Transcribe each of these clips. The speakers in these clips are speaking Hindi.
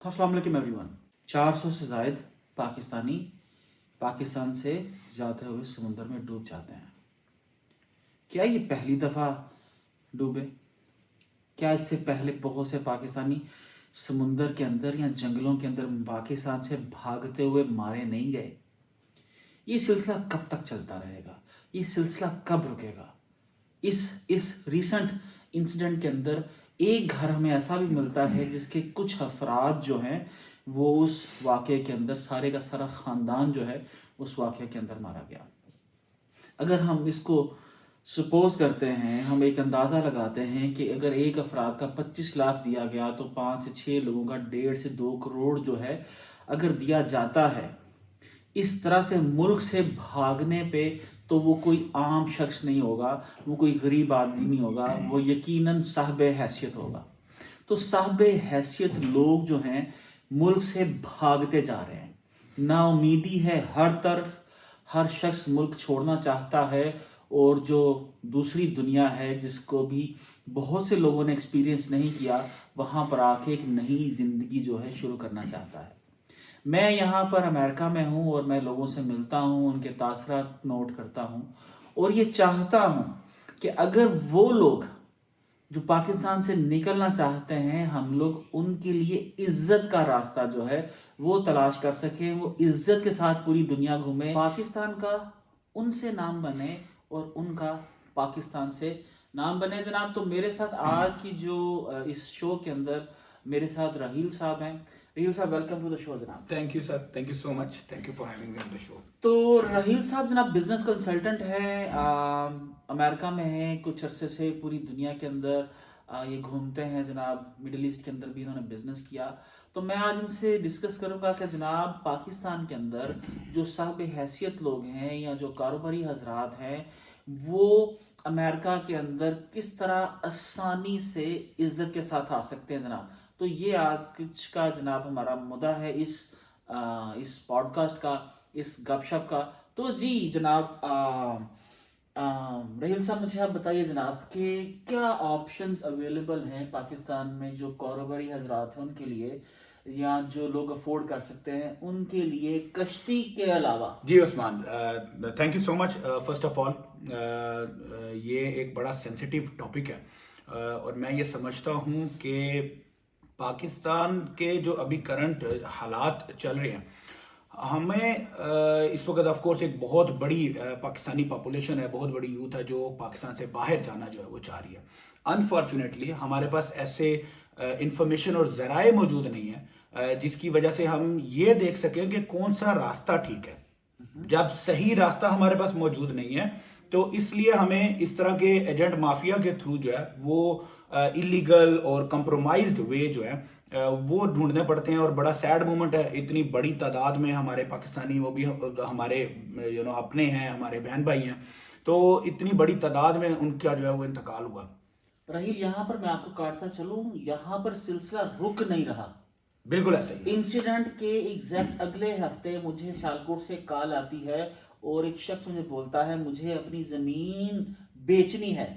अस्सलाम वालेकुम एवरीवन। 400 से जायद पाकिस्तानी पाकिस्तान से जाते हुए समुद्र में डूब जाते हैं। क्या ये पहली दफ़ा डूबे? क्या इससे पहले बहुत से पाकिस्तानी समुद्र के अंदर या जंगलों के अंदर पाकिस्तान से भागते हुए मारे नहीं गए? ये सिलसिला कब तक चलता रहेगा? ये सिलसिला कब रुकेगा? इस रीसेंट इंसिडेंट के अंदर एक घर हमें ऐसा भी मिलता है जिसके कुछ अफराद जो हैं वो उस वाक़े के अंदर, सारे का सारा ख़ानदान जो है उस वाक़े के अंदर मारा गया। अगर हम इसको सपोज करते हैं, हम एक अंदाज़ा लगाते हैं कि अगर एक अफराद का 25 लाख दिया गया तो 5 से 6 लोगों का 1.5 से 2 करोड़ जो है अगर दिया जाता है इस तरह से मुल्क से भागने पे, तो वो कोई आम शख्स नहीं होगा, वो कोई गरीब आदमी नहीं होगा, वो यकीनन साहिब हैसियत होगा। तो साहिब हैसियत लोग जो हैं मुल्क से भागते जा रहे हैं। नाउमीदी है हर तरफ, हर शख्स मुल्क छोड़ना चाहता है और जो दूसरी दुनिया है जिसको भी बहुत से लोगों ने एक्सपीरियंस नहीं किया, वहाँ पर आके एक नई ज़िंदगी जो है शुरू करना चाहता है। मैं यहाँ पर अमेरिका में हूँ और मैं लोगों से मिलता हूँ, उनके तासरात नोट करता हूँ और ये चाहता हूँ कि अगर वो लोग जो पाकिस्तान से निकलना चाहते हैं, हम लोग उनके लिए इज्जत का रास्ता जो है वो तलाश कर सकें, वो इज्जत के साथ पूरी दुनिया घूमे, पाकिस्तान का उनसे नाम बने और उनका पाकिस्तान से नाम बने जनाब। तो मेरे साथ आज की जो इस शो के अंदर मेरे साथ राहील साहब हैं। राहील साहब, वेलकम टू द शो जनाब। Thank you sir, thank you so much, thank you for having me on the show. तो राहील साहब जनाब बिजनेस कंसल्टेंट है, अमेरिका में है, कुछ अरसे से पूरी दुनिया के अंदर ये घूमते हैं जनाब। मिडिल ईस्ट के अंदर भी इन्होंने बिजनेस किया। तो मैं आज इनसे डिस्कस करूंगा कि जनाब पाकिस्तान के अंदर जो साहिब हैसियत लोग हैं या जो कारोबारी हजरात हैं वो अमेरिका के अंदर किस तरह आसानी से इज्जत के साथ आ सकते हैं जनाब। तो ये आज का जनाब हमारा मुद्दा है इस पॉडकास्ट का, इस गपशप का। तो जी जनाब राहील साहब, मुझे आप बताइए जनाब कि क्या ऑप्शंस अवेलेबल हैं पाकिस्तान में जो कारोबारी हजरात हैं उनके लिए, या जो लोग अफोर्ड कर सकते हैं उनके लिए कश्ती के अलावा। जी Usman, thank you so much. First of all ये एक बड़ा सेंसिटिव टॉपिक है और मैं ये समझता हूँ कि पाकिस्तान के जो अभी करंट हालात चल रहे हैं, हमें इस वक्त ऑफ कोर्स एक बहुत बड़ी पाकिस्तानी पॉपुलेशन है, बहुत बड़ी यूथ है जो पाकिस्तान से बाहर जाना जो है वो चाह रही है। अनफॉर्चुनेटली हमारे पास ऐसे इंफॉर्मेशन और जराए मौजूद नहीं है जिसकी वजह से हम ये देख सकें कि कौन सा रास्ता ठीक है। जब सही रास्ता हमारे पास मौजूद नहीं है तो इसलिए हमें इस तरह के एजेंट माफिया के थ्रू जो है वो इलीगल और कंप्रोमाइज्ड वे जो है वो ढूंढने पड़ते हैं। और बड़ा सैड मोमेंट है, इतनी बड़ी तादाद में हमारे पाकिस्तानी, वो भी हमारे अपने हैं, हमारे बहन भाई हैं, तो इतनी बड़ी तादाद में उनका जो है वो इंतकाल हुआ। राहील, यहाँ पर मैं आपको काटता चलूं, यहाँ पर सिलसिला रुक नहीं रहा। बिल्कुल ऐसा ही इंसिडेंट के एग्जैक्ट अगले हफ्ते मुझे सियालकोट से कॉल आती है और एक शख्स मुझे बोलता है मुझे अपनी जमीन बेचनी है।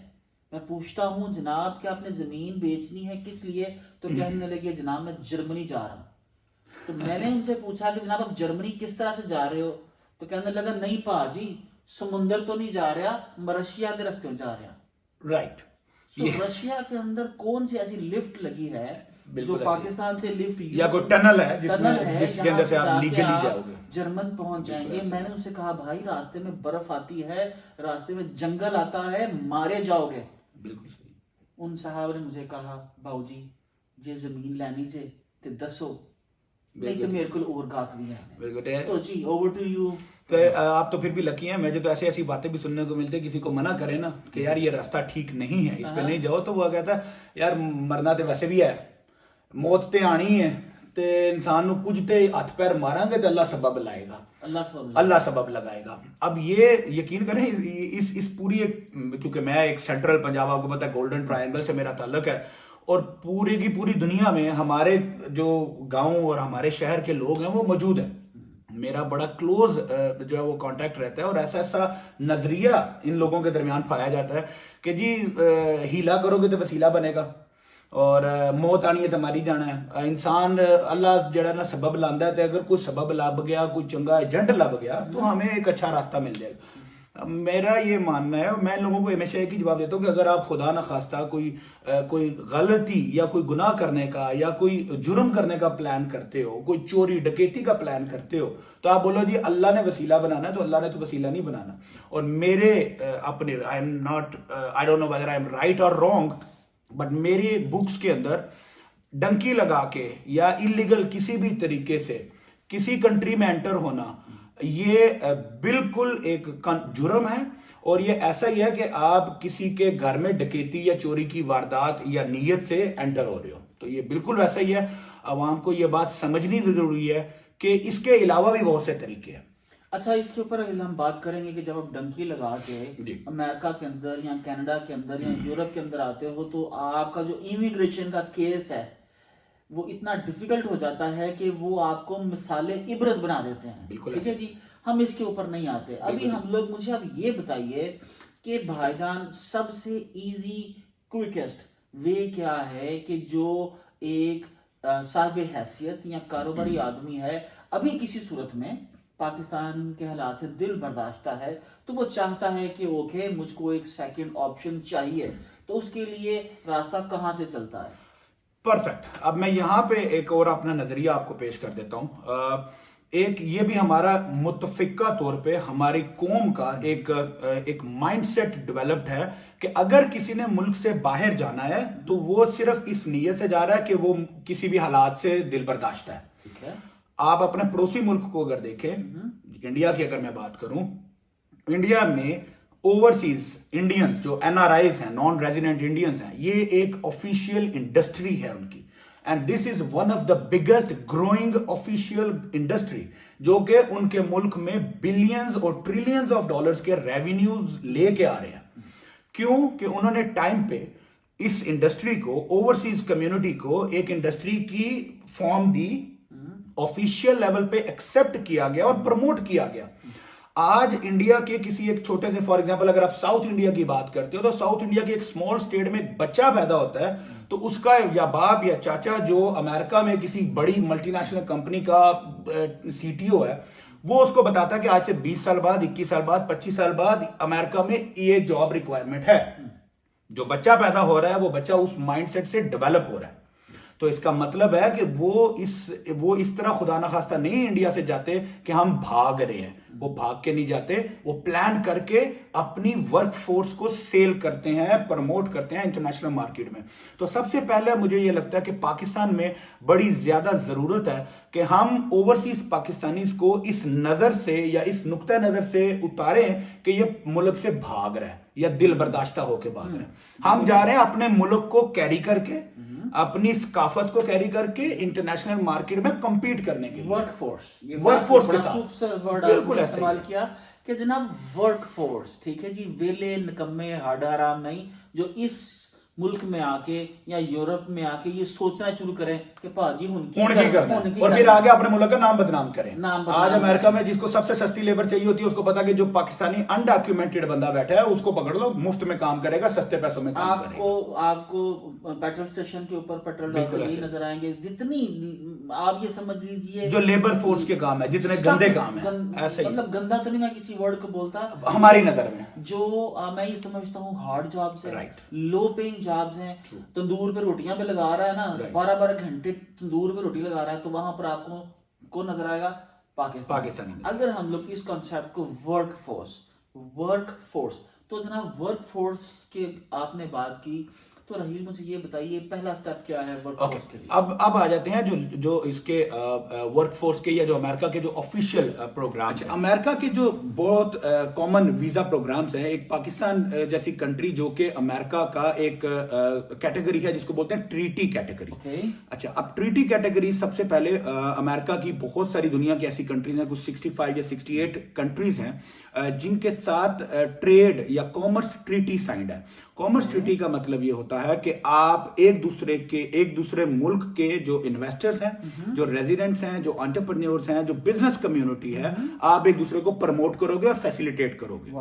मैं पूछता हूँ जनाब क्या आपने जमीन बेचनी है, किस लिए? तो कहने लगे जनाब मैं जर्मनी जा रहा हूँ। तो मैंने उनसे पूछा कि जनाब आप जर्मनी किस तरह से जा रहे हो? तो कहने लगा नहीं पाजी, समुंदर तो नहीं जा रहा, मैं रशिया के रास्ते जा रहा। राइट। तो रशिया के अंदर कौन सी ऐसी लिफ्ट लगी है जो पाकिस्तान से लिफ्ट या कोई टनल है जिसके अंदर से आप लीगली जाओगे, जर्मन पहुंच जाएंगे? मैंने उनसे कहा भाई रास्ते में बर्फ आती है, रास्ते में जंगल आता है, मारे जाओगे। बिल्कुल सही। उन साहब ने मुझे कहा बाबूजी जे जमीन लेनी जे ते दसो, नहीं तो मेरे को और गाहक भी है। तो जी ओवर टू यू। तो आप तो फिर भी लकी हैं, मुझे तो ऐसी ऐसी बातें भी सुनने को मिलती है, किसी को मना करे ना कि यार ये रास्ता ठीक नहीं है, इस पे नहीं जाओ, तो वो कहता है यार मरना तो वैसे भी है, मौत ते आनी है, ते इंसान को कुछ ते हाथ पैर मारांगे तो अल्लाह सबब लाएगा, अल्लाह सबब लगाएगा। अब ये यकीन करें इस पूरी क्योंकि मैं एक सेंट्रल पंजाब, आपको पता है गोल्डन ट्रायंगल से मेरा ताल्लुक है, और पूरी की पूरी दुनिया में हमारे जो गांव और हमारे शहर के लोग हैं वो मौजूद हैं। मेरा बड़ा क्लोज जो है वो कांटेक्ट रहता है और ऐसा ऐसा नजरिया इन लोगों के दरमियान पाया जाता है कि जी हीला करोगे तो वसीला बनेगा, और मौत आनी है तो मारी जाना है। इंसान अल्लाह जड़ा ना सबब लांदा है, तो अगर कोई सबब लभ गया, कोई चंगा एजेंट लभ गया तो हमें एक अच्छा रास्ता मिल जाएगा। मेरा ये मानना है, मैं लोगों को हमेशा एक ही जवाब देता हूँ कि अगर आप खुदा न खास्ता कोई गलती या कोई गुनाह करने का या कोई जुर्म करने का प्लान करते हो, कोई चोरी डकैती का प्लान करते हो, तो आप बोलो जी अल्लाह ने वसीला बनाना है, तो अल्लाह ने तो वसीला नहीं बनाना। और मेरे अपने I don't know whether I am right और रॉन्ग, बट मेरी बुक्स के अंदर डंकी लगा के या इलीगल किसी भी तरीके से किसी कंट्री में एंटर होना, ये बिल्कुल एक जुर्म है। और ये ऐसा ही है कि आप किसी के घर में डकैती या चोरी की वारदात या नीयत से एंटर हो रहे हो, तो ये बिल्कुल वैसा ही है। आवाम को ये बात समझनी जरूरी है कि इसके अलावा भी बहुत से तरीके हैं। अच्छा, इसके ऊपर हम बात करेंगे कि जब आप डंकी लगा के अमेरिका के अंदर या कनाडा के अंदर या यूरोप के अंदर आते हो, तो आपका जो इमिग्रेशन का केस है वो इतना डिफिकल्ट हो जाता है कि वो आपको मिसाले इबरत बना देते हैं। ठीक है जी, हम इसके ऊपर नहीं आते अभी। हम लोग, मुझे अब ये बताइए कि भाईजान सबसे इजी क्विकेस्ट वे क्या है कि जो एक साहिब हैसियत या कारोबारी आदमी है, अभी किसी सूरत में पाकिस्तान के हालात से दिल बर्दाश्त है, तो वो चाहता है कि ओके मुझको एक सेकंड ऑप्शन चाहिए, तो उसके लिए रास्ता कहां से चलता है? परफेक्ट। अब मैं यहाँ पे एक और अपना नजरिया आपको पेश कर देता हूँ। एक ये भी हमारा मुतफिका तौर पे हमारी कौम का एक माइंडसेट डेवलप्ड है कि अगर किसी ने मुल्क से बाहर जाना है तो वो सिर्फ इस नीयत से जा रहा है कि वो किसी भी हालात से दिल बर्दाश्त है। ठीक है। आप अपने पड़ोसी मुल्क को अगर देखें, इंडिया की अगर मैं बात करूं, इंडिया में ओवरसीज इंडियंस जो एनआरआईज हैं, नॉन रेजिडेंट इंडियंस हैं, ये एक ऑफिशियल इंडस्ट्री है उनकी, and this is one of the biggest growing official industry, जो कि उनके मुल्क में बिलियंस और ट्रिलियंस ऑफ डॉलर्स के रेवेन्यूज लेके आ रहे हैं। क्यों? कि उन्होंने टाइम पे इस इंडस्ट्री को, ओवरसीज कम्युनिटी को एक इंडस्ट्री की फॉर्म दी, ऑफिशियल लेवल पे एक्सेप्ट किया गया और प्रमोट किया गया। आज इंडिया के किसी एक छोटे से, फॉर एग्जांपल अगर आप साउथ इंडिया की बात करते हो, तो साउथ इंडिया के एक स्मॉल स्टेट में एक बच्चा पैदा होता है, तो उसका या बाप या चाचा जो अमेरिका में किसी बड़ी मल्टीनेशनल कंपनी का सीटीओ है, वो उसको बताता है कि आज से 20 साल बाद, 21 साल बाद, 25 साल बाद अमेरिका में ये जॉब रिक्वायरमेंट है। जो बच्चा पैदा हो रहा है वो बच्चा उस माइंडसेट से डेवलप हो रहा है। तो इसका मतलब है कि वो इस तरह खुदा ना खास्ता नहीं इंडिया से जाते कि हम भाग रहे हैं, वो भाग के नहीं जाते, वो प्लान करके अपनी वर्क फोर्स को सेल करते हैं, प्रमोट करते हैं इंटरनेशनल मार्केट में। तो सबसे पहले मुझे ये लगता है कि पाकिस्तान में बड़ी ज्यादा जरूरत है कि हम ओवरसीज पाकिस्तानीज को इस नजर से या इस नुक्ता नजर से उतारें कि ये मुल्क से भाग रहा है या दिल बर्दाश्ता होकर भाग रहा है। हम जा रहे हैं अपने मुल्क को कैरी करके, अपनी सकाफत को कैरी करके इंटरनेशनल मार्केट में compete करने के लिए। वर्कफोर्स के साथ बिल्कुल इस्तेमाल किया कि जनाब वर्कफोर्स, ठीक है जी, वेले निकम्मे हाड़ा आराम नहीं, जो इस मुल्क में आके या यूरोप में आके ये सोचना शुरू करें कि भाजी करना और फिर आगे अपने मुल्क का नाम बदनाम करें। आज अमेरिका में जिसको सबसे सस्ती लेबर चाहिए होती है, उसको पता कि जो पाकिस्तानी अनडॉक्यूमेंटेड बंदा बैठा है उसको पकड़ लो, मुफ्त में काम करेगा, सस्ते पैसों में काम करेगा। आपको पेट्रोल स्टेशन के ऊपर पेट्रोल डालते ही नजर आएंगे। जितनी आप ये समझ लीजिए जो लेबर फोर्स के काम है, जितने गंदे काम है, ऐसे मतलब गंदा तो नहीं मैं किसी वर्ड को बोलता, हमारी नजर में जो मैं ये समझता हूँ हार्ड जॉब्स है, लो पेइंग जॉब्स हैं, तंदूर पे रोटियां पे लगा रहा है ना, 12-12 घंटे तंदूर पे रोटी लगा रहा है, तो वहां पर आपको कौन नजर आएगा? पाकिस्तानी। अगर हम लोग इस कॉन्सेप्ट को वर्कफोर्स, तो जनाब वर्कफोर्स के आपने बात की, तो रहील मुझे ये बताइए पहला स्टेप क्या है वर्कफोर्स के लिए? अब आ जाते हैं जो इसके वर्कफोर्स के या जो अमेरिका के जो ऑफिशियल प्रोग्राम है। अमेरिका के जो बहुत कॉमन वीजा प्रोग्राम्स हैं, एक पाकिस्तान जैसी कंट्री जो कि अमेरिका का एक कैटेगरी है जिसको बोलते हैं ट्रीटी कैटेगरी। अच्छा, अब ट्रीटी कैटेगरी सबसे पहले अमेरिका की बहुत सारी दुनिया की ऐसी कंट्रीज हैं, कुछ 65 या 68 कंट्रीज हैं जिनके साथ ट्रेड या कॉमर्स ट्रीटी साइंड है। कॉमर्स ट्रीटी का मतलब ये होता है कि आप एक दूसरे मुल्क के जो इन्वेस्टर्स हैं, जो रेजिडेंट्स हैं, जो एंटरप्रेन्योर्स हैं, जो बिजनेस कम्युनिटी है, आप एक दूसरे को प्रमोट करोगे और फैसिलिटेट करोगे।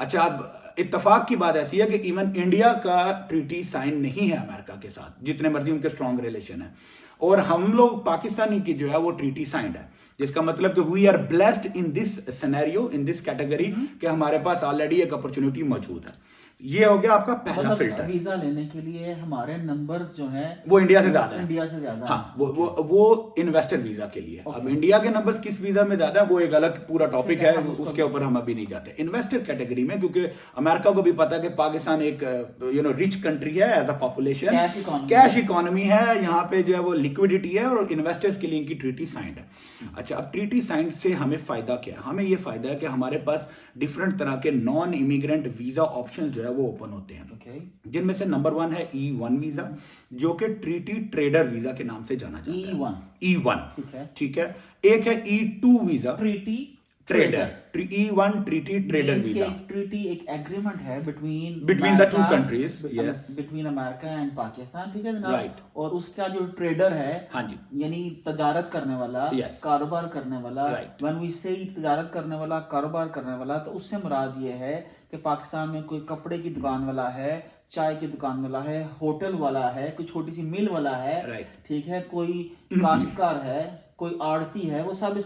अच्छा, अब इत्तेफाक की बात ऐसी है कि इवन इंडिया का ट्रीटी साइन नहीं है अमेरिका के साथ, जितने मर्जी उनके स्ट्रॉन्ग रिलेशन है, और हम लोग पाकिस्तानी की जो है वो ट्रीटी साइंड है, जिसका मतलब कि we are blessed in this scenario, in this category, कि हमारे पास ऑलरेडी एक अपॉर्चुनिटी मौजूद है। ये हो गया आपका पहला मतलब फिल्टर। वीजा लेने के लिए हमारे नंबर्स जो हैं वो इंडिया से ज्यादा है। इंडिया से ज्यादा हाँ, वो इन्वेस्टर वीजा के लिए। अब इंडिया के नंबर्स किस वीजा में ज्यादा है वो एक अलग पूरा टॉपिक है, उसके ऊपर हम अभी नहीं जाते। इन्वेस्टर कैटेगरी में, क्योंकि अमेरिका को भी पता है कि पाकिस्तान एक रिच कंट्री है as a population, cash economy है, यहाँ पे जो है वो लिक्विडिटी है, और इन्वेस्टर्स के लिए इनकी ट्रीटी साइंड है। अच्छा, अब ट्रीटी साइंड से हमें फायदा क्या है? हमें ये फायदा है कि हमारे पास डिफरेंट तरह के नॉन इमिग्रेंट वीजा ऑप्शंस जो है वो ओपन होते हैं, जिनमें से नंबर 1 है E1 वीजा, जो कि ट्रीटी ट्रेडर वीजा के नाम से जाना जाता है। E1 ठीक है। एक है E2 visa, treaty trader, E1 treaty trader visa. Treaty एक एग्रीमेंट है between the two countries, yes, between America and Pakistan, ठीक है जनाब, राइट। और उसका जो ट्रेडर है, हाँ जी, यानी तजारत करने वाला, yes, कारोबार करने वाला, right, व्हेन वी से तजारत करने वाला, कारोबार करने वाला, तो उससे मुराद ये है कि पाकिस्तान में कोई कपड़े की दुकान वाला है, चाय की दुकान वाला है, होटल वाला है, कोई छोटी सी मिल वाला है, right, ठीक है, कोई काश्तकार है, कोई आड़ती है, वो सब इस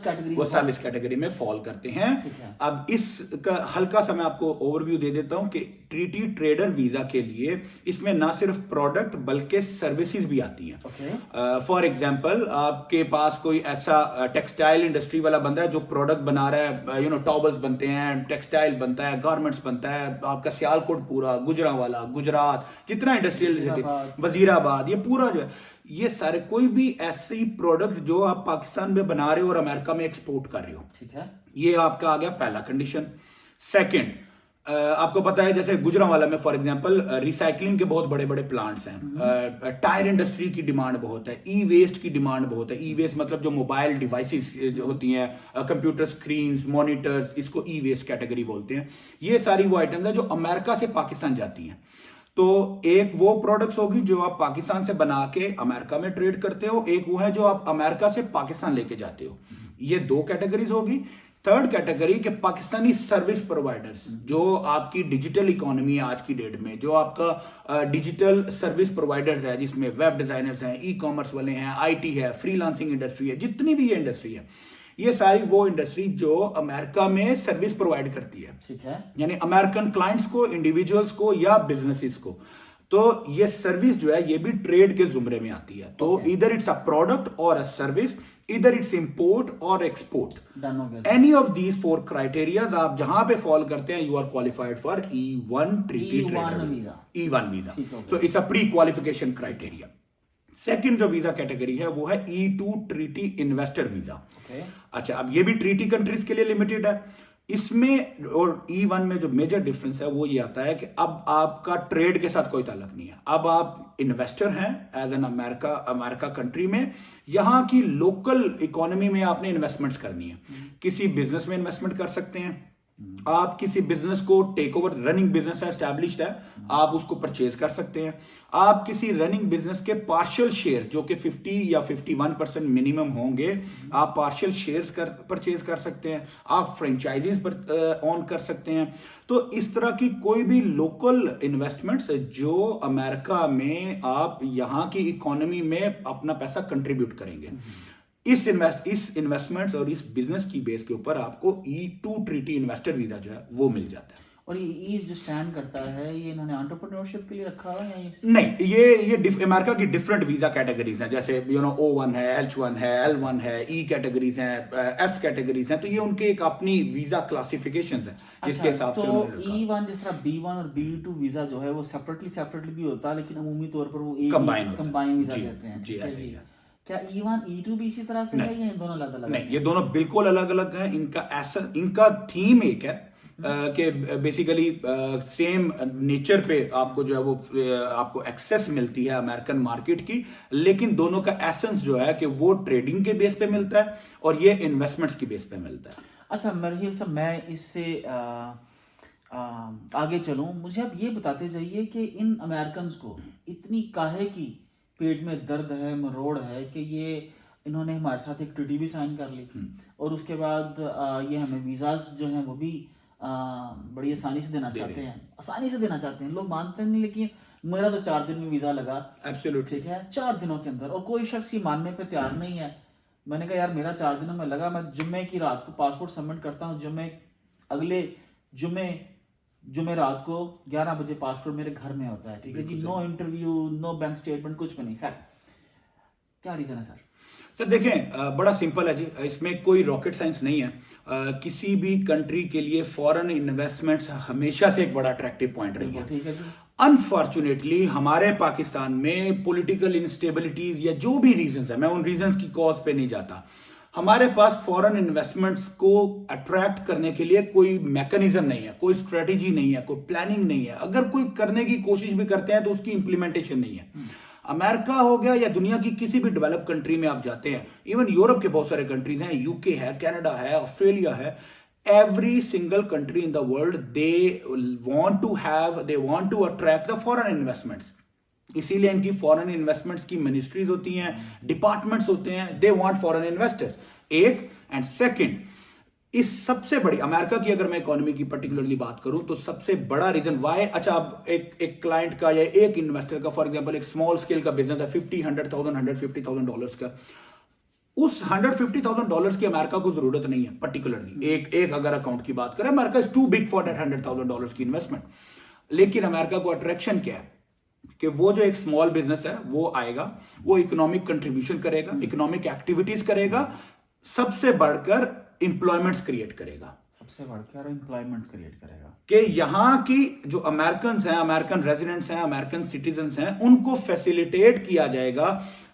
कैटेगरी में फॉल करते हैं। अब इसका हल्का सा मैं आपको ओवरव्यू दे देता हूं कि ट्रीटी ट्रेडर वीजा के लिए इसमें ना सिर्फ प्रोडक्ट बल्कि सर्विसेज भी आती हैं। फॉर एग्जांपल, आपके पास कोई ऐसा टेक्सटाइल इंडस्ट्री वाला बंदा है जो प्रोडक्ट बना रहा है, टॉवल्स बनते हैं, टेक्सटाइल बनता है, गारमेंट्स बनता है, आपका सियालकोट पूरा, गुजरांवाला, गुजरात, जितना इंडस्ट्रियल, वजीराबाद, ये पूरा जो है, ये सारे कोई भी ऐसी प्रोडक्ट जो आप पाकिस्तान में बना रहे हो और अमेरिका में एक्सपोर्ट कर रहे हो, ठीक है, ये आपका आ गया पहला कंडीशन। सेकंड, आपको पता है जैसे गुजरांवाला में फॉर एग्जांपल रिसाइकलिंग के बहुत बड़े बड़े प्लांट्स हैं, टायर इंडस्ट्री की डिमांड बहुत है, ई वेस्ट की डिमांड बहुत है। ई वेस्ट मतलब जो मोबाइल डिवाइसेस जो होती हैं, कंप्यूटर स्क्रीन्स, मॉनिटर्स, इसको ई वेस्ट कैटेगरी बोलते हैं। ये सारी वो आइटम्स है जो अमेरिका से पाकिस्तान जाती हैं। तो एक वो प्रोडक्ट्स होगी जो आप पाकिस्तान से बना के अमेरिका में ट्रेड करते हो, एक वो है जो आप अमेरिका से पाकिस्तान लेके जाते हो। ये 2 कैटेगरीज होगी। थर्ड कैटेगरी के पाकिस्तानी सर्विस प्रोवाइडर्स, जो आपकी डिजिटल इकोनॉमी है आज की डेट में, जो आपका डिजिटल सर्विस प्रोवाइडर्स है, जिसमें वेब डिजाइनर्स हैं, ई कॉमर्स वाले हैं, IT है, फ्रीलांसिंग इंडस्ट्री है, जितनी भी ये इंडस्ट्री है, ये सारी वो इंडस्ट्री जो अमेरिका में सर्विस प्रोवाइड करती है, ठीक है, यानी अमेरिकन क्लाइंट्स को, इंडिविजुअल्स को या बिजनेसेस को। तो ये सर्विस जो है ये भी ट्रेड के जुमरे में आती है। तो इधर इट्स अ प्रोडक्ट और अ सर्विस, इधर इट्स इंपोर्ट और export. Any of these 4 criteria आप जहां पे फॉल करते हैं, you are qualified for E1 treaty trader visa. तो it's a pre qualification criteria. Second जो वीजा कैटेगरी है वो है E2 ट्रीटी इन्वेस्टर वीजा। अच्छा, अब ये भी ट्रीटी कंट्रीज के लिए लिमिटेड है। इसमें और E1 में जो मेजर डिफरेंस है वो ये आता है कि अब आपका ट्रेड के साथ कोई ताल्लुक नहीं है। अब आप इन्वेस्टर हैं एज एन अमेरिका कंट्री में, यहां की लोकल इकोनॉमी में आपने इन्वेस्टमेंट्स करनी है। किसी बिजनेस में इन्वेस्टमेंट कर सकते हैं आप, किसी बिजनेस को टेक ओवर, रनिंग बिजनेस है, एस्टैब्लिश्ड है, आप उसको परचेज कर सकते हैं। आप किसी रनिंग बिजनेस के पार्शियल शेयर जो कि 50 या 51% मिनिमम होंगे, आप पार्शियल शेयर्स परचेज कर सकते हैं। आप फ्रेंचाइजीज पर ऑन कर सकते हैं। तो इस तरह की कोई भी लोकल इन्वेस्टमेंट्स जो अमेरिका में आप यहाँ की इकोनॉमी में अपना पैसा कंट्रीब्यूट करेंगे, इस इन्वेस्टमेंट्स और इस बिजनेस की बेस के ऊपर आपको E2 ट्रीटी इन्वेस्टर वीजा जो है वो मिल जाता है। और ये जो स्टैंड करता है, ये इन्होंने एंटरप्रेन्योरशिप के लिए रखा हुआ है या नहीं? ये अमेरिका की डिफरेंट वीजा कैटेगरीज हैं, जैसे O1 है, H1 है, L1 है, E कैटेगरीज हैं, F कैटेगरीज हैं। तो ये उनके एक अपनी वीजा क्लासिफिकेशंस है, जिसके हिसाब से तो E1 जिस तरह B1 और B2 वीजा जो है वो सेपरेटली भी होता है, लेकिन अमूमी तौर पर वो कंबाइन वीजा कहते हैं। जी, ऐसे ही है। क्या E1 E2 भी इसी तरह से है या ये दोनों अलग अलग? नहीं, ये दोनों बिल्कुल अलग अलग हैं। इनका थीम एक है कि बेसिकली सेम नेचर पे आपको जो है वो आपको एक्सेस मिलती है अमेरिकन मार्केट की, लेकिन दोनों का एसेंस जो है कि वो ट्रेडिंग के बेस पे मिलता है और ये इन्वेस्टमेंट्स की बेस पे मिलता है। अच्छा, मेरे ख्याल से मैं इससे आगे चलूं, मुझे आप ये बताते जाइए कि इन अमेरिकन को इतनी काहे की पेट में दर्द है, मरोड़ है कि ये इन्होंने हमारे साथ एक ट्रीटी भी साइन कर ली और उसके बाद ये हमें वीज़ाज जो हैं वो भी बड़ी आसानी से देना चाहते हैं, आसानी से देना चाहते हैं, लोग मानते नहीं, लेकिन मेरा तो 4 दिन में वीज़ा लगा, एब्सोल्युटली, ठीक है, 4 दिनों के अंदर, और कोई शख्स ये मानने पे तैयार नहीं है। मैंने कहा यार मेरा 4 दिनों में लगा, मैं जुम्मे की रात को पासपोर्ट सबमिट करता हूँ, अगले जुम्मे रात को 11 बजे पासपोर्ट मेरे घर में होता है, ठीक है जी, no interview, no bank statement, कुछ भी नहीं। खैर क्या रीजन है सर? सर देखें, बड़ा सिंपल है जी, इसमें कोई रॉकेट साइंस नहीं है। किसी भी कंट्री के लिए फॉरेन इन्वेस्टमेंट्स हमेशा से एक बड़ा अट्रैक्टिव पॉइंट रही है। ठीक है जी। अनफॉर्चुनेटली हमारे पाकिस्तान में पॉलिटिकल इंस्टेबिलिटीज या जो भी रीजंस है, मैं उन रीजंस की कॉज पे नहीं जाता, हमारे पास फॉरेन इन्वेस्टमेंट्स को अट्रैक्ट करने के लिए कोई मैकेनिज्म नहीं है, कोई स्ट्रेटेजी नहीं है, कोई प्लानिंग नहीं है। अगर कोई करने की कोशिश भी करते हैं तो उसकी इंप्लीमेंटेशन नहीं है। अमेरिका हो गया या दुनिया की किसी भी डेवलप कंट्री में आप जाते हैं, इवन यूरोप के बहुत सारे कंट्रीज हैं, यूके है, कनाडा है, ऑस्ट्रेलिया है, every single country in the world they want to attract the foreign investments। इसीलिए इनकी फॉरेन इन्वेस्टमेंट्स की मिनिस्ट्रीज होती हैं, डिपार्टमेंट्स होते हैं, दे वांट फॉरेन इन्वेस्टर्स। एक एंड सेकंड, इस सबसे बड़ी अमेरिका की अगर मैं इकोनॉमी की पर्टिकुलरली बात करूं तो सबसे बड़ा रीजन वाई, अच्छा अब एक क्लाइंट का या एक इन्वेस्टर का, फॉर एग्जांपल एक स्मॉल स्केल का बिजनेस है, $150,000 का, उस $150,000 की अमेरिका को जरूरत नहीं है पर्टिकुलरली। एक अगर अकाउंट की बात करें, America is too big for that $100,000 की इन्वेस्टमेंट। लेकिन अमेरिका को अट्रैक्शन क्या है कि वो जो एक स्मॉल बिजनेस है वो आएगा, वो इकोनॉमिक कंट्रीब्यूशन करेगा, इकोनॉमिक एक्टिविटीज करेगा, सबसे बढ़कर इंप्लॉयमेंट्स क्रिएट करेगा, सबसे बढ़कर एम्प्लॉयमेंट्स क्रिएट करेगा, कि यहां की जो अमेरिकन हैं, अमेरिकन रेजिडेंट्स हैं, अमेरिकन सिटीजन्स हैं, उनको फैसिलिटेट किया जाएगा।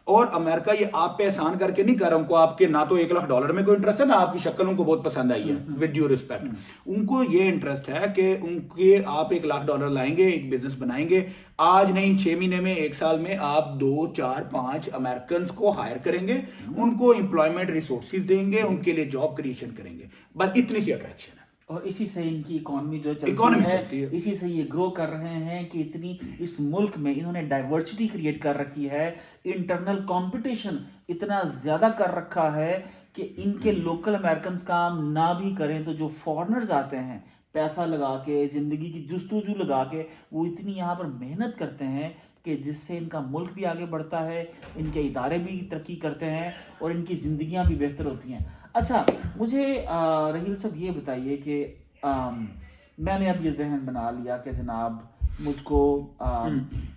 और अमेरिका ये आप पे एहसान करके नहीं कर रहा, उनको आपके ना तो $1 लाख में कोई इंटरेस्ट है, ना आपकी शक्ल उनको बहुत पसंद आई है, विद ड्यू रिस्पेक्ट। उनको ये इंटरेस्ट है कि उनके आप $1 लाख लाएंगे, एक बिजनेस बनाएंगे, आज नहीं 6 महीने में, 1 साल में आप 2, 4, 5 अमेरिकन को हायर करेंगे, उनको एम्प्लॉयमेंट रिसोर्सेज देंगे, उनके लिए जॉब क्रिएशन करेंगे। बस इतनी सी अट्रैक्शन है, और इसी से इनकी इकोनॉमी जो चलती है, इसी से ये ग्रो कर रहे हैं कि इतनी इस मुल्क में इन्होंने डाइवर्सिटी क्रिएट कर रखी है, इंटरनल कंपटीशन इतना ज्यादा कर रखा है कि इनके लोकल अमेरिकन काम ना भी करें तो जो फॉरेनर्स आते हैं पैसा लगा के, जिंदगी की जुस्तजू लगा के, वो इतनी यहाँ पर मेहनत करते हैं कि जिससे इनका मुल्क भी आगे बढ़ता है, इनके इदारे भी तरक्की करते हैं और इनकी जिंदगियां भी बेहतर होती हैं। अच्छा, मुझे रहील साहब ये बताइए कि मैंने अब ये जहन बना लिया कि जनाब मुझको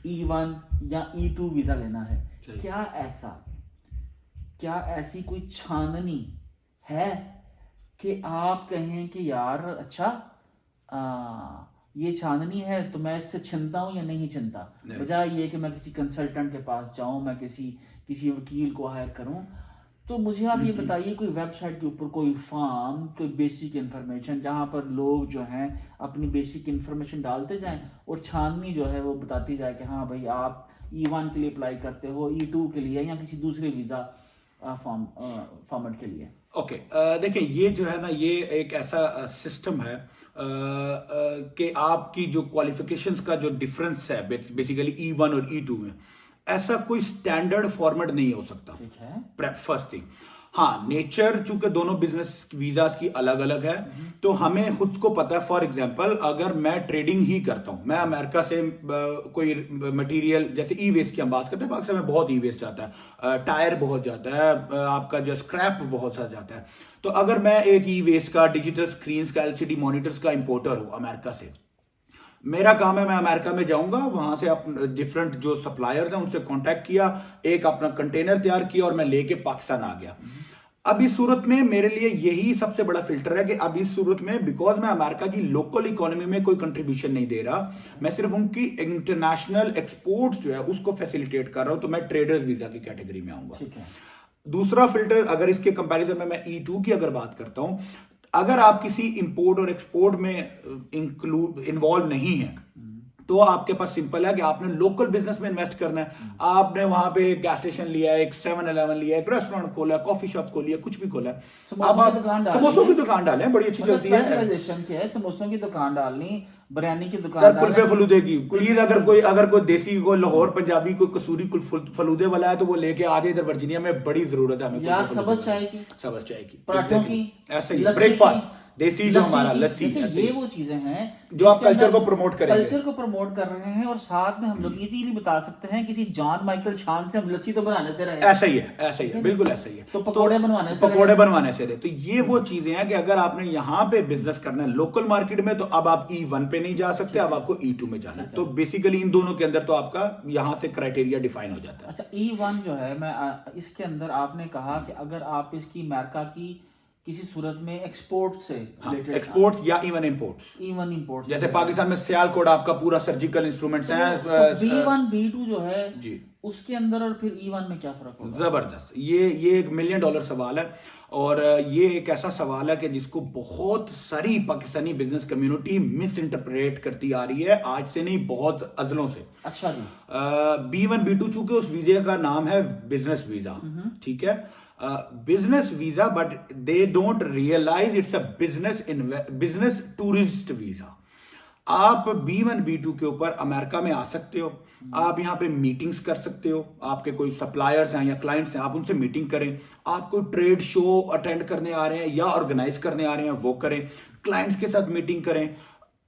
E1 या E2 वीज़ा लेना है, क्या ऐसी कोई छाननी है कि आप कहें कि यार अच्छा ये छाननी है तो मैं इससे छिनता हूं या नहीं छिनता, बजाय ये कि मैं किसी कंसल्टेंट के पास जाऊं, मैं किसी वकील को हायर करूं। तो मुझे आप ये बताइए कोई वेबसाइट के ऊपर कोई फॉर्म, कोई बेसिक इन्फॉर्मेशन जहां पर लोग जो हैं अपनी बेसिक इन्फॉर्मेशन डालते जाएं और छाननी जो है वो बताती जाए कि हाँ भाई आप E1 के लिए अप्लाई करते हो, E2 के लिए या किसी दूसरे वीज़ा फॉर्मेट के लिए। ओके, देखिए ये जो है ना, ये एक ऐसा सिस्टम है कि आपकी जो क्वालिफिकेशंस का जो डिफरेंस है बेसिकली E1 और E2 में, ऐसा कोई स्टैंडर्ड फॉर्मेट नहीं हो सकता। ठीक है, फर्स्ट थिंग, हाँ, नेचर चूंकि दोनों बिजनेस वीजास की अलग अलग है, तो हमें खुद को पता है। फॉर एग्जांपल अगर मैं ट्रेडिंग ही करता हूं, मैं अमेरिका से कोई मटेरियल, जैसे ई वेस्ट की हम बात करते हैं, पाकिस्तान में बहुत ई वेस्ट जाता है, टायर बहुत जाता है, आपका जो स्क्रैप बहुत सा जाता है। तो अगर मैं एक ई वेस्ट का, डिजिटल स्क्रीन का, LCD मॉनिटर्स का इंपोर्टर हूं अमेरिका से, मेरा काम है मैं अमेरिका में जाऊंगा, वहां से डिफरेंट जो सप्लायर्स हैं उनसे कांटेक्ट किया, एक अपना कंटेनर तैयार किया और मैं लेके पाकिस्तान आ गया। अब इस सूरत में मेरे लिए यही सबसे बड़ा फिल्टर है कि अब इस सूरत में बिकॉज मैं अमेरिका की लोकल इकोनॉमी में कोई कंट्रीब्यूशन नहीं दे रहा, मैं सिर्फ उनकी इंटरनेशनल एक्सपोर्ट्स जो है उसको फैसिलिटेट कर रहा हूं, तो मैं ट्रेडर्स वीजा की कैटेगरी में आऊंगा। दूसरा फिल्टर, अगर इसके कंपैरिजन में मैं E2 की अगर बात करता हूं, अगर आप किसी इंपोर्ट और एक्सपोर्ट में इन्वॉल्व नहीं है तो आपके पास सिंपल है कि आपने लोकल बिजनेस में इन्वेस्ट करना है। आपने वहां पे एक गैस स्टेशन लिया है, एक 7-Eleven लिया है, एक रेस्टोरेंट खोला है, कॉफी शॉप खोली है, कुछ भी खोला है, समोसों की दुकान डालें, बड़ी अच्छी चलती है, समोसों की दुकान डालनी, बिरयानी की दुकान, कुल्फे फलूदे की। प्लीज अगर कोई देसी, कोई लाहौर पंजाबी, कोई कसूरी फलूदे वाला है तो वो लेके आ जाए, इधर वर्जीनिया में बड़ी जरूरत है हमें यार, सब्ज चाय की, पराठों की, ऐसे ही ब्रेकफास्ट। देसी जो हमारा लस्सी देखिए, ऐसे ये ही। वो चीजें हैं जो आप जिसके कल्चर अंदर को प्रमोट करेंगे। कल्चर को प्रमोट कर रहे हैं, और साथ में हम लोग इजीली बता सकते हैं किसी जॉन माइकल शान से हम लस्सी तो बनाने से रहे, ऐसा ही है, ऐसा ही है, बिल्कुल ऐसा ही है। तो पकोड़े बनवाने से पकोड़े रहे। बनवाने से रहे। तो ये वो चीजें हैं कि अगर आपने यहाँ पे बिजनेस करना है लोकल मार्केट में, तो अब आप E1 पे नहीं जा सकते, अब आपको E2 में जाना है। तो बेसिकली इन दोनों के अंदर तो आपका यहाँ से क्राइटेरिया डिफाइन हो जाता है। अच्छा, E1 जो है, मैं इसके अंदर आपने कहा कि अगर आप इसकी अमेरिका की किसी सूरत में एक्सपोर्ट से रिलेटेड, एक्सपोर्ट्स या इवन इम्पोर्ट्स, E1 इंपोर्ट, जैसे पाकिस्तान में सियालकोट आपका पूरा सर्जिकल इंस्ट्रूमेंट्स हैं, B1 B2 जो है जी, उसके अंदर और फिर E1 में क्या फर्क होगा? जबरदस्त। ये $1 मिलियन सवाल है, और ये एक ऐसा सवाल है कि जिसको बहुत सारी Pakistani business community miss interpret करती आ रही है, आज से नहीं, बहुत अजलों से। अच्छा जी। B1 B2 चूंकि उस वीजा का नाम है बिजनेस वीजा, ठीक है, business visa, but they don't realise it's a business tourist visa. आप B1 B2 के ऊपर अमेरिका में आ सकते हो, आप यहाँ पे मीटिंग्स कर सकते हो, आपके कोई सप्लायर्स हैं या क्लाइंट्स हैं, आप उनसे मीटिंग करें, आप कोई ट्रेड शो अटेंड करने आ रहे हैं या ऑर्गेनाइज करने आ रहे हैं वो करें, क्लाइंट्स के साथ मीटिंग करें,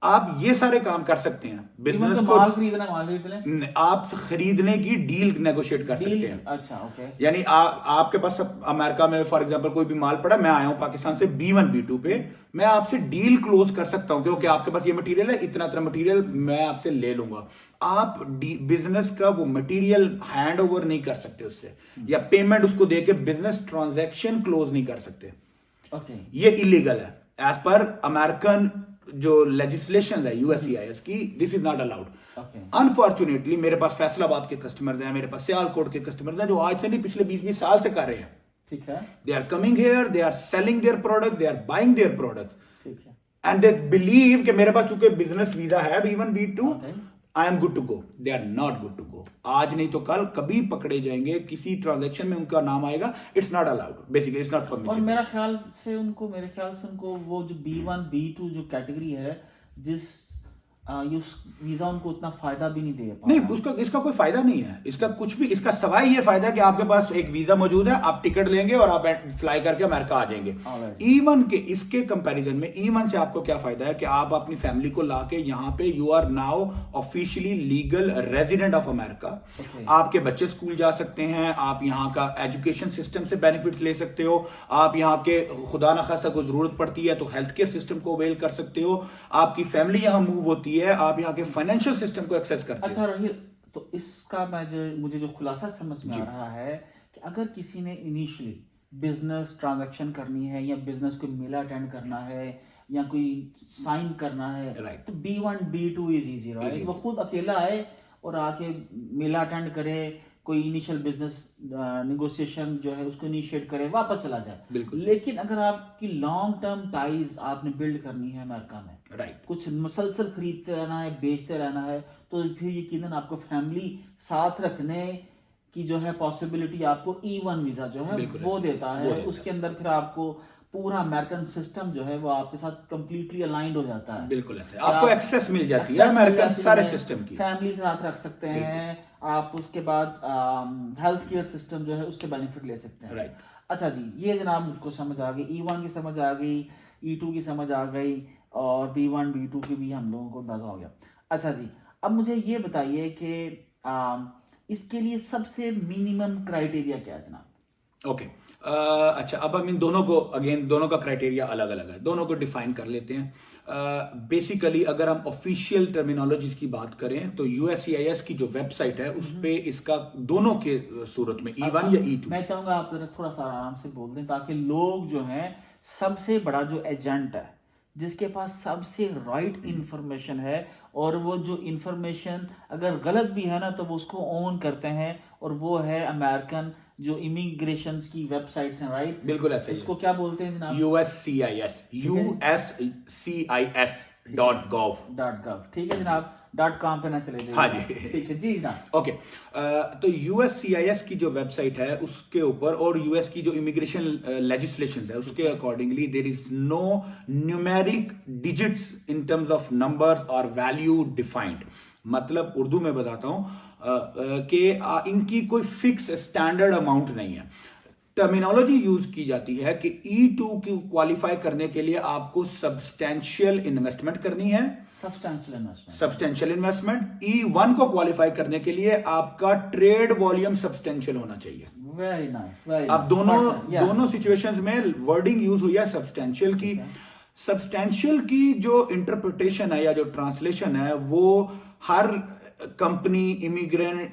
आप ये सारे काम कर सकते हैं। बिजनेस को माल खरीदना, माल खरीद लें, आप खरीदने की डील नेगोशिएट कर सकते हैं। अच्छा, ओके। यानी आपके पास अमेरिका में फॉर एग्जांपल कोई भी माल पड़ा, मैं आया हूं पाकिस्तान से B1 B2 पे, मैं आपसे डील क्लोज कर सकता हूं क्योंकि आपके पास ये मटेरियल है, इतना इतना मटेरियल मैं आपसे ले लूंगा। आप बिजनेस का वो मटेरियल हैंड ओवर नहीं कर सकते उससे, या पेमेंट उसको देके बिजनेस ट्रांजैक्शन क्लोज नहीं कर सकते। ओके, ये इलीगल है एज पर अमेरिकन जो लेजिस्लेशन है USCIS की, this is not allowed. Unfortunately मेरे पास फैसलाबाद के कस्टमर्स हैं, मेरे पास सियालकोट के कस्टमर्स हैं, जो आज से नहीं पिछले 20-20 साल से कर रहे हैं। ठीक है, they are coming here, they are selling their product, they are buying their product, ठीक है, एंड दे बिलीव कि मेरे पास चूंकि बिजनेस वीजा है B1 B2, Okay. I am good to go. They are not good to go. आज नहीं तो कल कभी पकड़े जाएंगे, किसी ट्रांजेक्शन में उनका नाम आएगा, it's not allowed, basically it's not और मेरे ख्याल से उनको वो जो B1 B2 जो कैटेगरी है, जिस वीजा उनको उतना फायदा भी नहीं दे पा नहीं, रहा। उसका इसका कोई फायदा नहीं है, इसका कुछ भी, इसका सवाई ये फायदा है कि आपके पास एक वीजा मौजूद है, आप टिकट लेंगे और आप फ्लाई करके अमेरिका आ जाएंगे। E1 के इसके कंपैरिजन में E1 से आपको क्या फायदा है कि आप अपनी फैमिली को लाके यहाँ पे you are now officially legal resident of America. आपके बच्चे स्कूल जा सकते हैं, आप यहाँ का एजुकेशन सिस्टम से बेनिफिट्स ले सकते हो, आप यहाँ के खुदा न खास्ता कोई जरूरत पड़ती है तो हेल्थ केयर सिस्टम को अवेल कर सकते हो, आपकी फैमिली यहाँ मूव होती है, आप यहाँ के फाइनेंशियल सिस्टम को एक्सेस करते अच्छा रही, तो इसका मुझे जो खुलासा समझ में आ रहा है कि अगर किसी ने इनिशियली बिजनेस ट्रांजैक्शन करनी है, या बिजनेस को मेला अटेंड करना है, या कोई साइन करना है, Right. तो B1 B2 is easy, right? वो खुद अकेला आए और आके मेला अटेंड करे, कोई इनिशियल बिजनेस नेगोशिएशन जो है उसको इनिशिएट करे, वापस चला जाए। बिल्कुल। लेकिन अगर आपकी लॉन्ग टर्म टाइज आपने बिल्ड करनी है अमेरिका में, राइट, कुछ मुसलसल खरीदते रहना है, बेचते रहना है, तो फिर यकीनन आपको फैमिली साथ रखने की जो है पॉसिबिलिटी आपको E1 वीजा जो है वो देता है। उसके अंदर फिर आपको पूरा अमेरिकन सिस्टम जो है वो आपके साथ कंप्लीटली अलाइंड हो जाता है। बिल्कुल ऐसे आपको एक्सेस मिल जाती है अमेरिकन सारे सिस्टम की, फैमिली साथ रख सकते हैं आप, उसके बाद हेल्थ केयर सिस्टम जो है उससे बेनिफिट ले सकते हैं। राइट। अच्छा जी, ये जनाब मुझको समझ आ गई, E1 की समझ आ गई, E2 की समझ आ गई, और B1 B2 की भी हम लोगों को अंदाजा हो गया। अच्छा जी, अब मुझे ये बताइए कि इसके लिए सबसे मिनिमम क्राइटेरिया क्या है जनाब? ओके, अच्छा, अब हम इन दोनों को अगेन, दोनों का क्राइटेरिया अलग अलग है, दोनों को डिफाइन कर लेते हैं। बेसिकली अगर हम ऑफिशियल टर्मिनोलॉजीज की बात करें तो USCIS की जो वेबसाइट है उस पे इसका दोनों के सूरत में E1 या E2। मैं चाहूंगा आप थोड़ा सा आराम से बोल दें ताकि लोग जो हैं, सबसे बड़ा जो एजेंट है, जिसके पास सबसे राइट इंफॉर्मेशन है, और वो जो इंफॉर्मेशन अगर गलत भी है ना तो वो उसको ओन करते हैं, और वो है अमेरिकन जो इमिग्रेशन की वेबसाइट्स हैं, राइट? बिल्कुल ऐसे ही इसको क्या बोलते हैं जनाब? USCIS.gov। ठीक है जनाब, .com पे ना चले जाइए। हाँ जी, ठीक है जी जनाब। ओके, तो USCIS की जो वेबसाइट है उसके ऊपर, और यूएस की जो इमिग्रेशन लेजिस्लेशन है उसके accordingly there is no numeric digits in terms of numbers और वैल्यू डिफाइंड। मतलब उर्दू में बताता हूं कि इनकी कोई फिक्स स्टैंडर्ड अमाउंट नहीं है। टर्मिनोलॉजी यूज की जाती है कि E2 की क्वालिफाई करने के लिए आपको सब्सटेंशियल इन्वेस्टमेंट करनी है, सब्सटेंशियल इन्वेस्टमेंट। E1 को क्वालिफाई करने के लिए आपका ट्रेड वॉल्यूम सब्सटेंशियल होना चाहिए। Very nice. अब दोनों सिचुएशंस में वर्डिंग यूज हुई है सब्सटेंशियल की। सब्सटेंशियल की जो इंटरप्रिटेशन है या जो ट्रांसलेशन है वो हर company,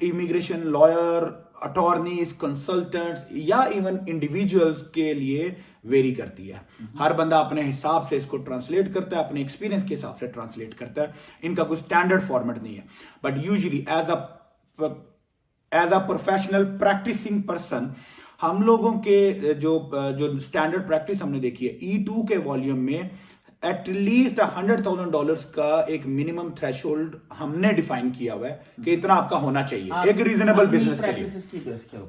immigration lawyer, attorneys, consultants या इवन इंडिविजुअल्स के लिए वेरी करती है। हर बंदा अपने हिसाब से इसको ट्रांसलेट करता है, अपने एक्सपीरियंस के हिसाब से ट्रांसलेट करता है। इनका कोई स्टैंडर्ड फॉर्मेट नहीं है। But usually as a professional practising person, हम लोगों के जो स्टैंडर्ड प्रैक्टिस हमने देखी है, E2 के वॉल्यूम में एटलीस्ट $100,000 का एक मिनिमम थ्रेशोल्ड हमने डिफाइन किया हुआ है कि इतना आपका होना चाहिए एक रीजनेबल बिजनेस के लिए,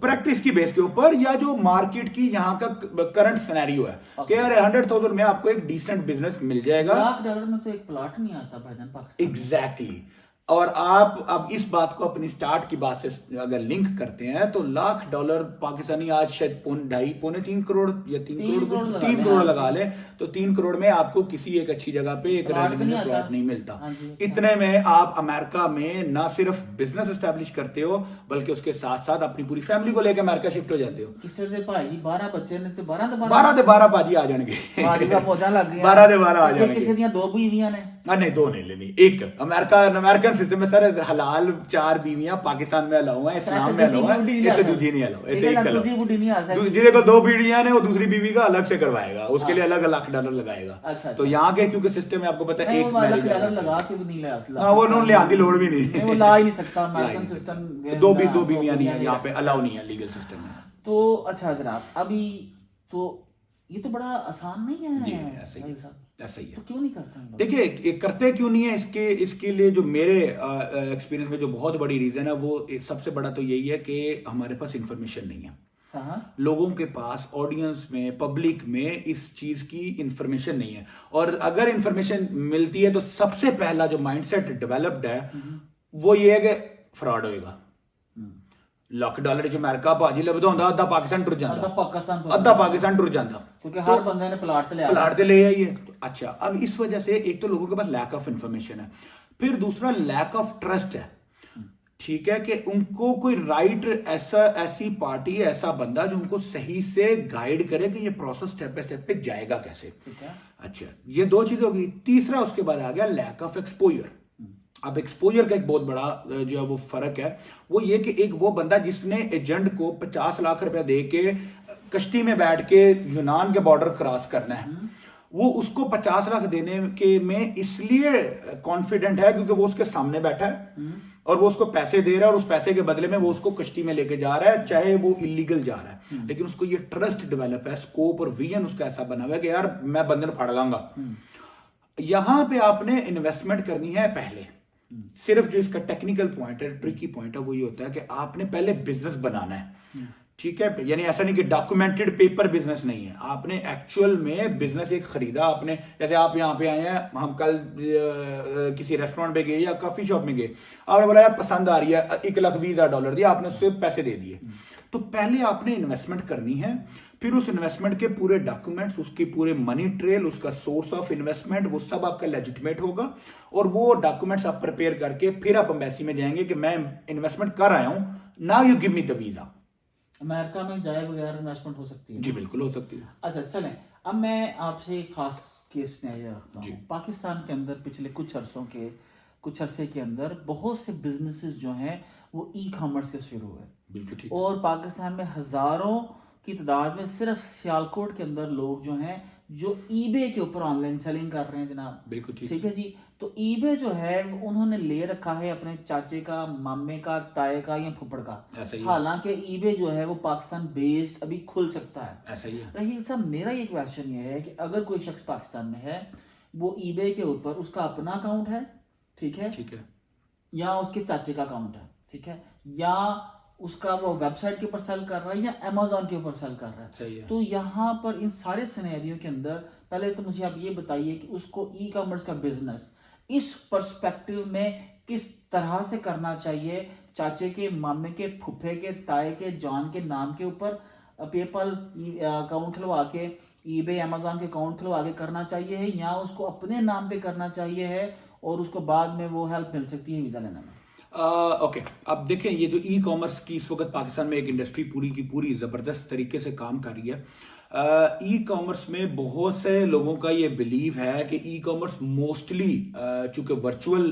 प्रैक्टिस की बेस के ऊपर, या जो मार्केट की यहाँ का करंट सिनेरियो है कि यार 100,000 में आपको एक डिसेंट बिजनेस मिल जाएगा। $1,00,000 में तो एक प्लॉट नहीं आता भाईजान पाकिस्तान। एग्जैक्टली। और आप अब इस बात को अपनी स्टार्ट की बात से अगर लिंक करते हैं तो $1,00,000 पाकिस्तानी आज शायद पौने 3 करोड़ या 3 करोड़ लगा ले, तो 3 करोड़ में आपको किसी एक अच्छी जगह पे एक रेजिडेंशियल प्लॉट नहीं मिलता। इतने में आप अमेरिका में ना सिर्फ बिजनेस एस्टेब्लिश करते हो बल्कि उसके साथ साथ अपनी पूरी फैमिली को लेकर अमेरिका शिफ्ट हो जाते हो। किसी दे भाई 12 बच्चे ने तो 12 बाजी आ जाएंगे, 12 दे 12 आ जाएंगे। किसी दियां 2 बीवियां ने, नहीं 2 नहीं लेनी, एक। अमेरिकन सिस्टम में सर हलाल 4 बीवियां पाकिस्तान में अलाउ है, इस्लाम में अलाउ है, ये दूजी नहीं अलाउ, जिसके को 2 बीवियां ने वो दूसरी बीवी का अलग से करवाएगा, उसके लिए अलग $1,00,000 लगाएगा। तो यहाँ के क्योंकि सिस्टम में आपको पता है एक मैरिज लगा के भी नहीं ले असला, वो ले आती लोड भी नहीं, वो ला ही नहीं सकता अमेरिकन सिस्टम। 2 बीवियां नहीं है यहाँ पे, अलाउ नहीं है लीगल सिस्टम में। तो अच्छा जनाब, अभी तो ये तो बड़ा आसान नहीं है। ऐसा ही है। तो क्यों नहीं करते हैं? देखिए करते क्यों नहीं है, इसके लिए जो मेरे एक्सपीरियंस में जो बहुत बड़ी रीजन है वो सबसे बड़ा तो यही है कि हमारे पास इंफॉर्मेशन नहीं है। लोगों के पास, ऑडियंस में, पब्लिक में इस चीज की इंफॉर्मेशन नहीं है। और अगर इंफॉर्मेशन मिलती है तो सबसे पहला जो माइंडसेट डेवलप्ड है वो ये है कि फ्रॉड होएगा। $1,00,000 च अमेरिका भाजी लभदा हुंदा, अद्धा पाकिस्तान टुर जांदा, अद्धा पाकिस्तान टुर जांदा, क्योंकि हर बंदे ने प्लाट ते ले आई है। अच्छा, अब इस वजह से एक तो लोगों के पास लैक ऑफ इंफॉर्मेशन है, फिर दूसरा लैक ऑफ ट्रस्ट है। ठीक है कि उनको कोई ऐसी पार्टी, ऐसा बंदा जो उनको सही से गाइड करे कि ये प्रोसेस स्टेप बाय स्टेप पे जाएगा कैसे। अच्छा, ये 2 चीजें होगी। तीसरा उसके बाद आ गया लैक ऑफ एक्सपोजर। अब एक्सपोजर का एक बहुत बड़ा जो है वो फर्क है, वो ये कि एक वो बंदा जिसने एजेंट को 50 लाख रुपया दे के कश्ती में बैठ के यूनान के बॉर्डर क्रॉस करना है, वो उसको 50 लाख देने के में इसलिए कॉन्फिडेंट है क्योंकि वो उसके सामने बैठा है और वो उसको पैसे दे रहा है और उस पैसे के बदले में वो उसको कश्ती में लेके जा रहा है, चाहे वो इलीगल जा रहा है, लेकिन उसको ये ट्रस्ट डेवलप है, स्कोप और विजन उसका ऐसा बना हुआ है कि यार मैं बंदे को फाड़ लाऊंगा। यहां पे आपने इन्वेस्टमेंट करनी है पहले। सिर्फ जो इसका टेक्निकल पॉइंट है, ट्रिकी पॉइंट है, वो ये होता है कि आपने पहले बिजनेस बनाना है। ठीक है, यानी ऐसा नहीं कि डॉक्यूमेंटेड पेपर बिजनेस नहीं है, आपने एक्चुअल में बिजनेस एक खरीदा आपने। जैसे आप यहाँ पे आए हैं, हम कल किसी रेस्टोरेंट पे गए या कॉफी शॉप में गए, आपने बोला यार पसंद आ रही है, $1,20,000 दिया, आपने उससे पैसे दे दिए। तो पहले आपने इन्वेस्टमेंट करनी है, फिर उस इन्वेस्टमेंट के पूरे डॉक्यूमेंट्स, उसकी पूरे मनी ट्रेल, उसका सोर्स ऑफ इन्वेस्टमेंट, वो सब आपका लेजिटिमेट होगा और वो डॉक्यूमेंट्स आप प्रिपेयर करके फिर आप एम्बेसी में जाएंगे कि मैं इन्वेस्टमेंट कर आया हूं, now you give me the visa. America में जाए बगैर इन्वेस्टमेंट हो सकती है? जी बिल्कुल हो सकती है। अच्छा चलें, अब मैं आपसे एक खास केस नजर रखता हूँ। पाकिस्तान के अंदर पिछले कुछ अरसे के अंदर बहुत से बिजनेसेस जो हैं वो ई कॉमर्स के शुरू हुए। बिल्कुल ठीक। और पाकिस्तान में हजारों की तादाद में सिर्फ सियालकोट के अंदर लोग जो हैं जो ईबे के ऊपर ऑनलाइन सेलिंग कर रहे हैं जनाब। बिल्कुल ठीक है जी। तो ईबे जो है उन्होंने ले रखा है अपने चाचे का, मामे का, ताए का या फुफड़ का। हालांकि ईबे जो है वो पाकिस्तान बेस्ड अभी खुल सकता है। ऐसा ही है। रहील साहब, मेरा ये क्वेश्चन ये है कि अगर कोई शख्स पाकिस्तान में है, वो ईबे के ऊपर उसका अपना अकाउंट है, ठीक है, या उसके चाचे का अकाउंट है, ठीक है, या उसका वो वेबसाइट के ऊपर सेल कर रहा है या अमेज़न के ऊपर सेल कर रहा है, सही है। तो यहाँ पर इन सारे सिनेरियो के अंदर पहले तो मुझे आप ये बताइए कि उसको ई कॉमर्स का बिजनेस इस पर्सपेक्टिव में किस तरह से करना चाहिए, चाचे के, मामे के, फुफे के, ताए के, जान के नाम के ऊपर, पेपल अकाउंट खुलवा के, ईबे अमेजोन के अकाउंट खुलवा के करना चाहिए है, या उसको अपने नाम पे करना चाहिए है और उसको बाद में वो हेल्प मिल सकती है वीजा लेने में? ओके, अब देखें, ये जो ई कॉमर्स की इस वक्त पाकिस्तान में एक इंडस्ट्री पूरी की पूरी जबरदस्त तरीके से काम कर रही है। ई कॉमर्स में बहुत से लोगों का ये बिलीव है कि ई कॉमर्स मोस्टली चूंकि वर्चुअल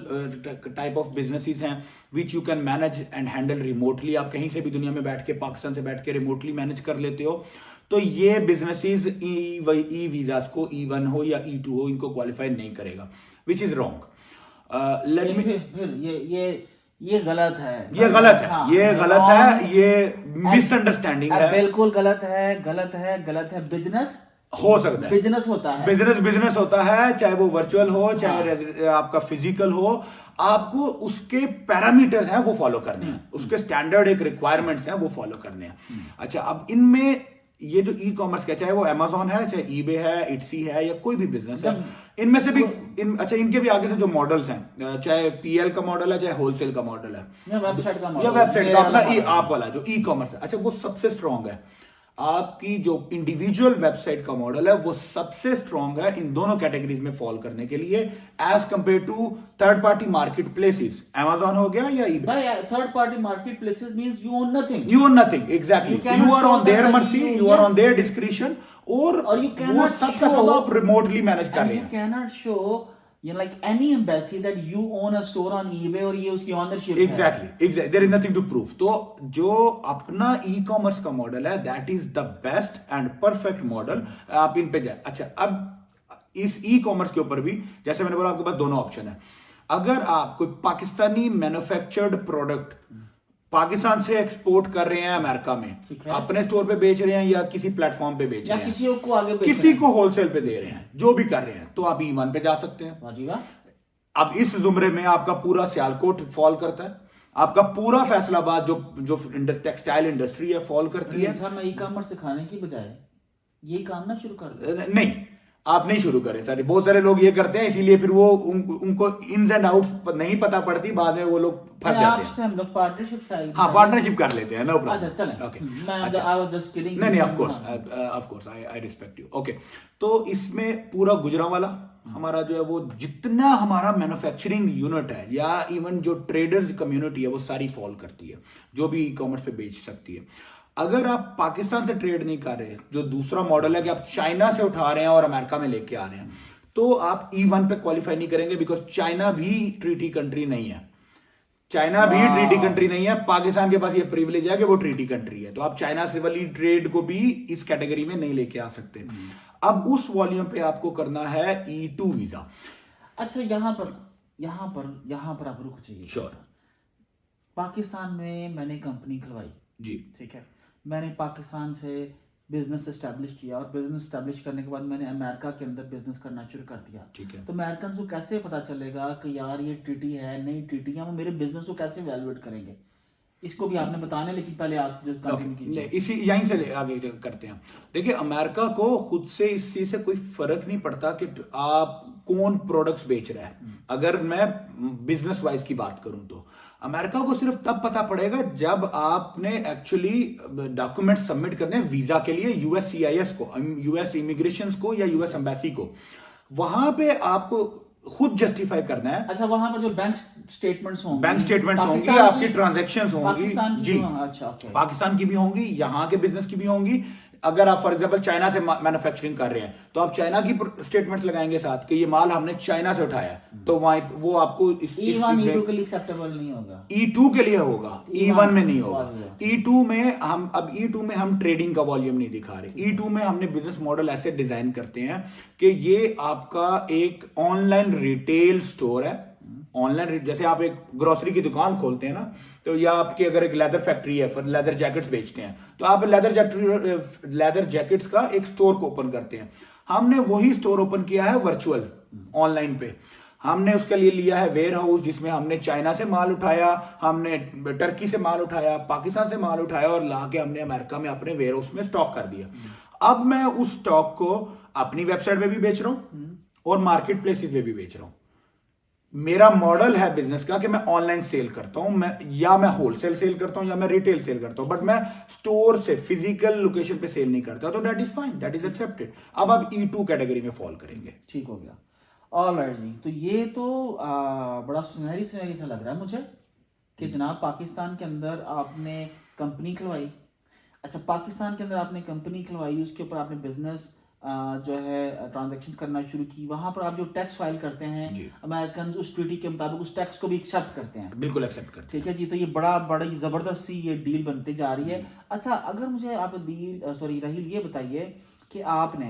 टाइप ऑफ बिजनेसेस हैं which you can manage and handle remotely, आप कहीं से भी दुनिया में बैठ के, पाकिस्तान से बैठ के रिमोटली मैनेज कर लेते हो, तो ये बिजनेसेस ई वीजास को E1 हो या E2 हो, इनको क्वालिफाई नहीं करेगा, which is wrong. Let me, फिर ये गलत है, ये गलत है, हाँ, ये गलत है, ये मिसअंडरस्टैंडिंग है, बिल्कुल गलत है, गलत है, गलत है। बिजनेस हो सकता है, बिजनेस होता है, बिजनेस होता है, चाहे वो वर्चुअल हो, चाहे आपका फिजिकल हो, आपको उसके पैरामीटर्स हैं वो फॉलो करने हैं, उसके स्टैंडर्ड एक रिक्वायरमेंट्स हैं वो फॉलो करने हैं। अच्छा, अब इनमें ये जो ई कॉमर्स का, चाहे वो अमेजोन है, चाहे ईबे है, इट्सी है, या कोई भी बिजनेस है, इनमें से भी अच्छा, इनके भी आगे से जो मॉडल्स हैं, चाहे पीएल का मॉडल है, चाहे होलसेल का मॉडल है, या वेबसाइट का मॉडल, या वेबसाइट का अपना आप वाला जो ई कॉमर्स है, अच्छा, वो सबसे स्ट्रांग है। आपकी जो इंडिविजुअल वेबसाइट का मॉडल है वो सबसे स्ट्रांग है इन दोनों कैटेगरीज में फॉल करने के लिए, as compare to third party market places, Amazon हो गया या eBay. Third party market places means you own nothing, You own nothing, exactly. You are on their mercy, you are on their discretion, और you वो cannot सब का सब show- आप रिमोटली मैनेज कर and रहे you हैं। cannot show, you know, like any embassy that you own a store on eBay और ये उसकी ओनरशिप है। Exactly. There is nothing to prove. तो जो अपना ई कॉमर्स का मॉडल है, that is the best and perfect model, आप इन पे जाए। अच्छा, अब इस ई कॉमर्स के ऊपर भी, जैसे मैंने बोला, आपके पास दोनों ऑप्शन है। अगर आप कोई पाकिस्तानी मैन्युफैक्चर्ड प्रोडक्ट पाकिस्तान से एक्सपोर्ट कर रहे हैं अमेरिका में, अपने स्टोर पे बेच रहे हैं या किसी प्लेटफॉर्म पे बेच या रहे हैं, किसी को आगे बेच किसी को होलसेल पे दे रहे हैं, जो भी कर रहे हैं, तो आप E1 पे जा सकते हैं। वाह जी वाह। अब इस जुमरे में आपका पूरा सियालकोट फॉल करता है, आपका पूरा फैसलाबाद जो टेक्सटाइल इंडस्ट्री है फॉल करती है। सर, मैं ई कॉमर्स सिखाने की बजाय ये काम ना शुरू कर दे। नहीं, आप नहीं शुरू करें सर, बहुत सारे लोग ये करते हैं, इसीलिए फिर वो उनको इन्स एंड आउट्स नहीं पता पड़ती, बाद में वो लोग फंस जाते हैं। हम लोग पार्टनरशिप साइड, हाँ, पार्टनरशिप कर लेते हैं, नो प्रॉब्लम। अच्छा, चलें। ओके, मैं आई वाज जस्ट किडिंग। नहीं, of course I respect you. Okay, तो इसमें पूरा गुजरांवाला हमारा जो है वो, जितना हमारा मैन्युफैक्चरिंग यूनिट है, या इवन जो ट्रेडर्स कम्युनिटी है, वो सारी फॉल करती है, जो भी ई कॉमर्स पे बेच सकती है। अगर आप पाकिस्तान से ट्रेड नहीं कर रहे, जो दूसरा मॉडल है कि आप चाइना से उठा रहे हैं और अमेरिका में लेके आ रहे हैं, तो आप E1 पे क्वालिफाई नहीं करेंगे, बिकॉज चाइना भी ट्रीटी कंट्री नहीं है। चाइना भी ट्रीटी कंट्री नहीं है। पाकिस्तान के पास ये प्रिविलेज है कि वो ट्रीटी कंट्री है, तो आप चाइना से वाली ट्रेड को भी इस कैटेगरी में नहीं लेके आ सकते। अब उस वॉल्यूम पे आपको करना है E2 वीजा। अच्छा, यहाँ पर आप रुक जाइए। श्योर। पाकिस्तान में मैंने कंपनी खुलवाई जी, ठीक है, मैंने पाकिस्तान से बिजनेस एस्टेब्लिश किया, और बिजनेस एस्टेब्लिश करने के बाद मैंने अमेरिका के अंदर बिजनेस करना शुरू कर दिया। ठीक है। तो अमेरिकन को कैसे पता चलेगा कि यार ये ट्रीटी है नहीं ट्रीटी है, वो मेरे बिजनेस को कैसे वैल्यूएट करेंगे? इसको भी आपने बताने, लेकिन पहले आप जो कंटिन्यू कीजिए। इसी यहीं से आगे करते हैं। देखिए, अमेरिका को खुद से इस चीज से कोई फर्क नहीं पड़ता कि आप कौन प्रोडक्ट्स बेच रहा है। अगर मैं बिजनेस वाइज की बात करूं तो अमेरिका को सिर्फ तब पता पड़ेगा जब आपने एक्चुअली डॉक्यूमेंट सबमिट करने हैं वीजा के लिए USCIS को, यूएस इमिग्रेशन को या यूएस एम्बेसी को। वहां पे आपको खुद जस्टिफाई करना है। अच्छा, वहां पर जो बैंक स्टेटमेंट्स होंगे, होंगी, आपकी ट्रांजैक्शंस होंगी जी। अच्छा, ओके। पाकिस्तान की भी होंगी, यहाँ के बिजनेस की भी होंगी। अगर आप फॉर एग्जांपल चाइना से मैन्युफैक्चरिंग कर रहे हैं, तो आप चाइना की स्टेटमेंट्स लगाएंगे साथ कि ये माल हमने चाइना से उठाया, तो वहाँ वो आपको E1 E2 के लिए एक्सेप्टेबल नहीं होगा। E2 के लिए होगा, E1 में नहीं होगा। E2 में हम ट्रेडिंग का वॉल्यूम नहीं दिखा रहे। E2 में हमने बिजनेस मॉडल ऐसे डिजाइन करते हैं कि ये आपका एक ऑनलाइन रिटेल स्टोर है। ऑनलाइन, जैसे आप एक ग्रोसरी की दुकान खोलते हैं ना, तो या आपकी अगर एक लेदर फैक्ट्री है, फिर लेदर जैकेट्स बेचते हैं, तो आप लेदर जैकेट्स का एक स्टोर को ओपन करते हैं। हमने वही स्टोर ओपन किया है वर्चुअल ऑनलाइन पे। हमने उसके लिए लिया है वेयर हाउस, जिसमें हमने चाइना से माल उठाया, हमने टर्की से माल उठाया, पाकिस्तान से माल उठाया, और ला के हमने अमेरिका में अपने वेयर हाउस में स्टॉक कर दिया। अब मैं उस स्टॉक को अपनी वेबसाइट पे भी बेच रहा हूं और मार्केट प्लेसेस पे भी बेच रहा हूं। मेरा मॉडल है बिजनेस का कि मैं ऑनलाइन सेल करता हूं, मैं होलसेल सेल करता हूं या मैं रिटेल सेल करता हूं, बट मैं स्टोर से फिजिकल लोकेशन पे सेल नहीं करता, तो that is fine, that is accepted. अब आप E2 कैटेगरी में फॉल करेंगे। ठीक हो गया। ऑलराइट जी, तो ये तो बड़ा सुनहरी सुनहरी सा लग रहा है मुझे कि जनाब पाकिस्तान के अंदर आपने कंपनी खुलवाई। अच्छा, पाकिस्तान के अंदर आपने कंपनी खुलवाई, उसके ऊपर आपने बिजनेस जो है ट्रांजैक्शन करना शुरू की। वहां पर आप जो टैक्स फाइल करते हैं अमेरिकन उस ट्रीटी के मुताबिक उस टैक्स को भी एक्सेप्ट करते हैं। बिल्कुल एक्सेप्ट करते ठीक है जी, तो ये बड़ी जबरदस्त सी ये डील बनती जा रही है। अच्छा, अगर मुझे आप राहील ये बताइए कि आपने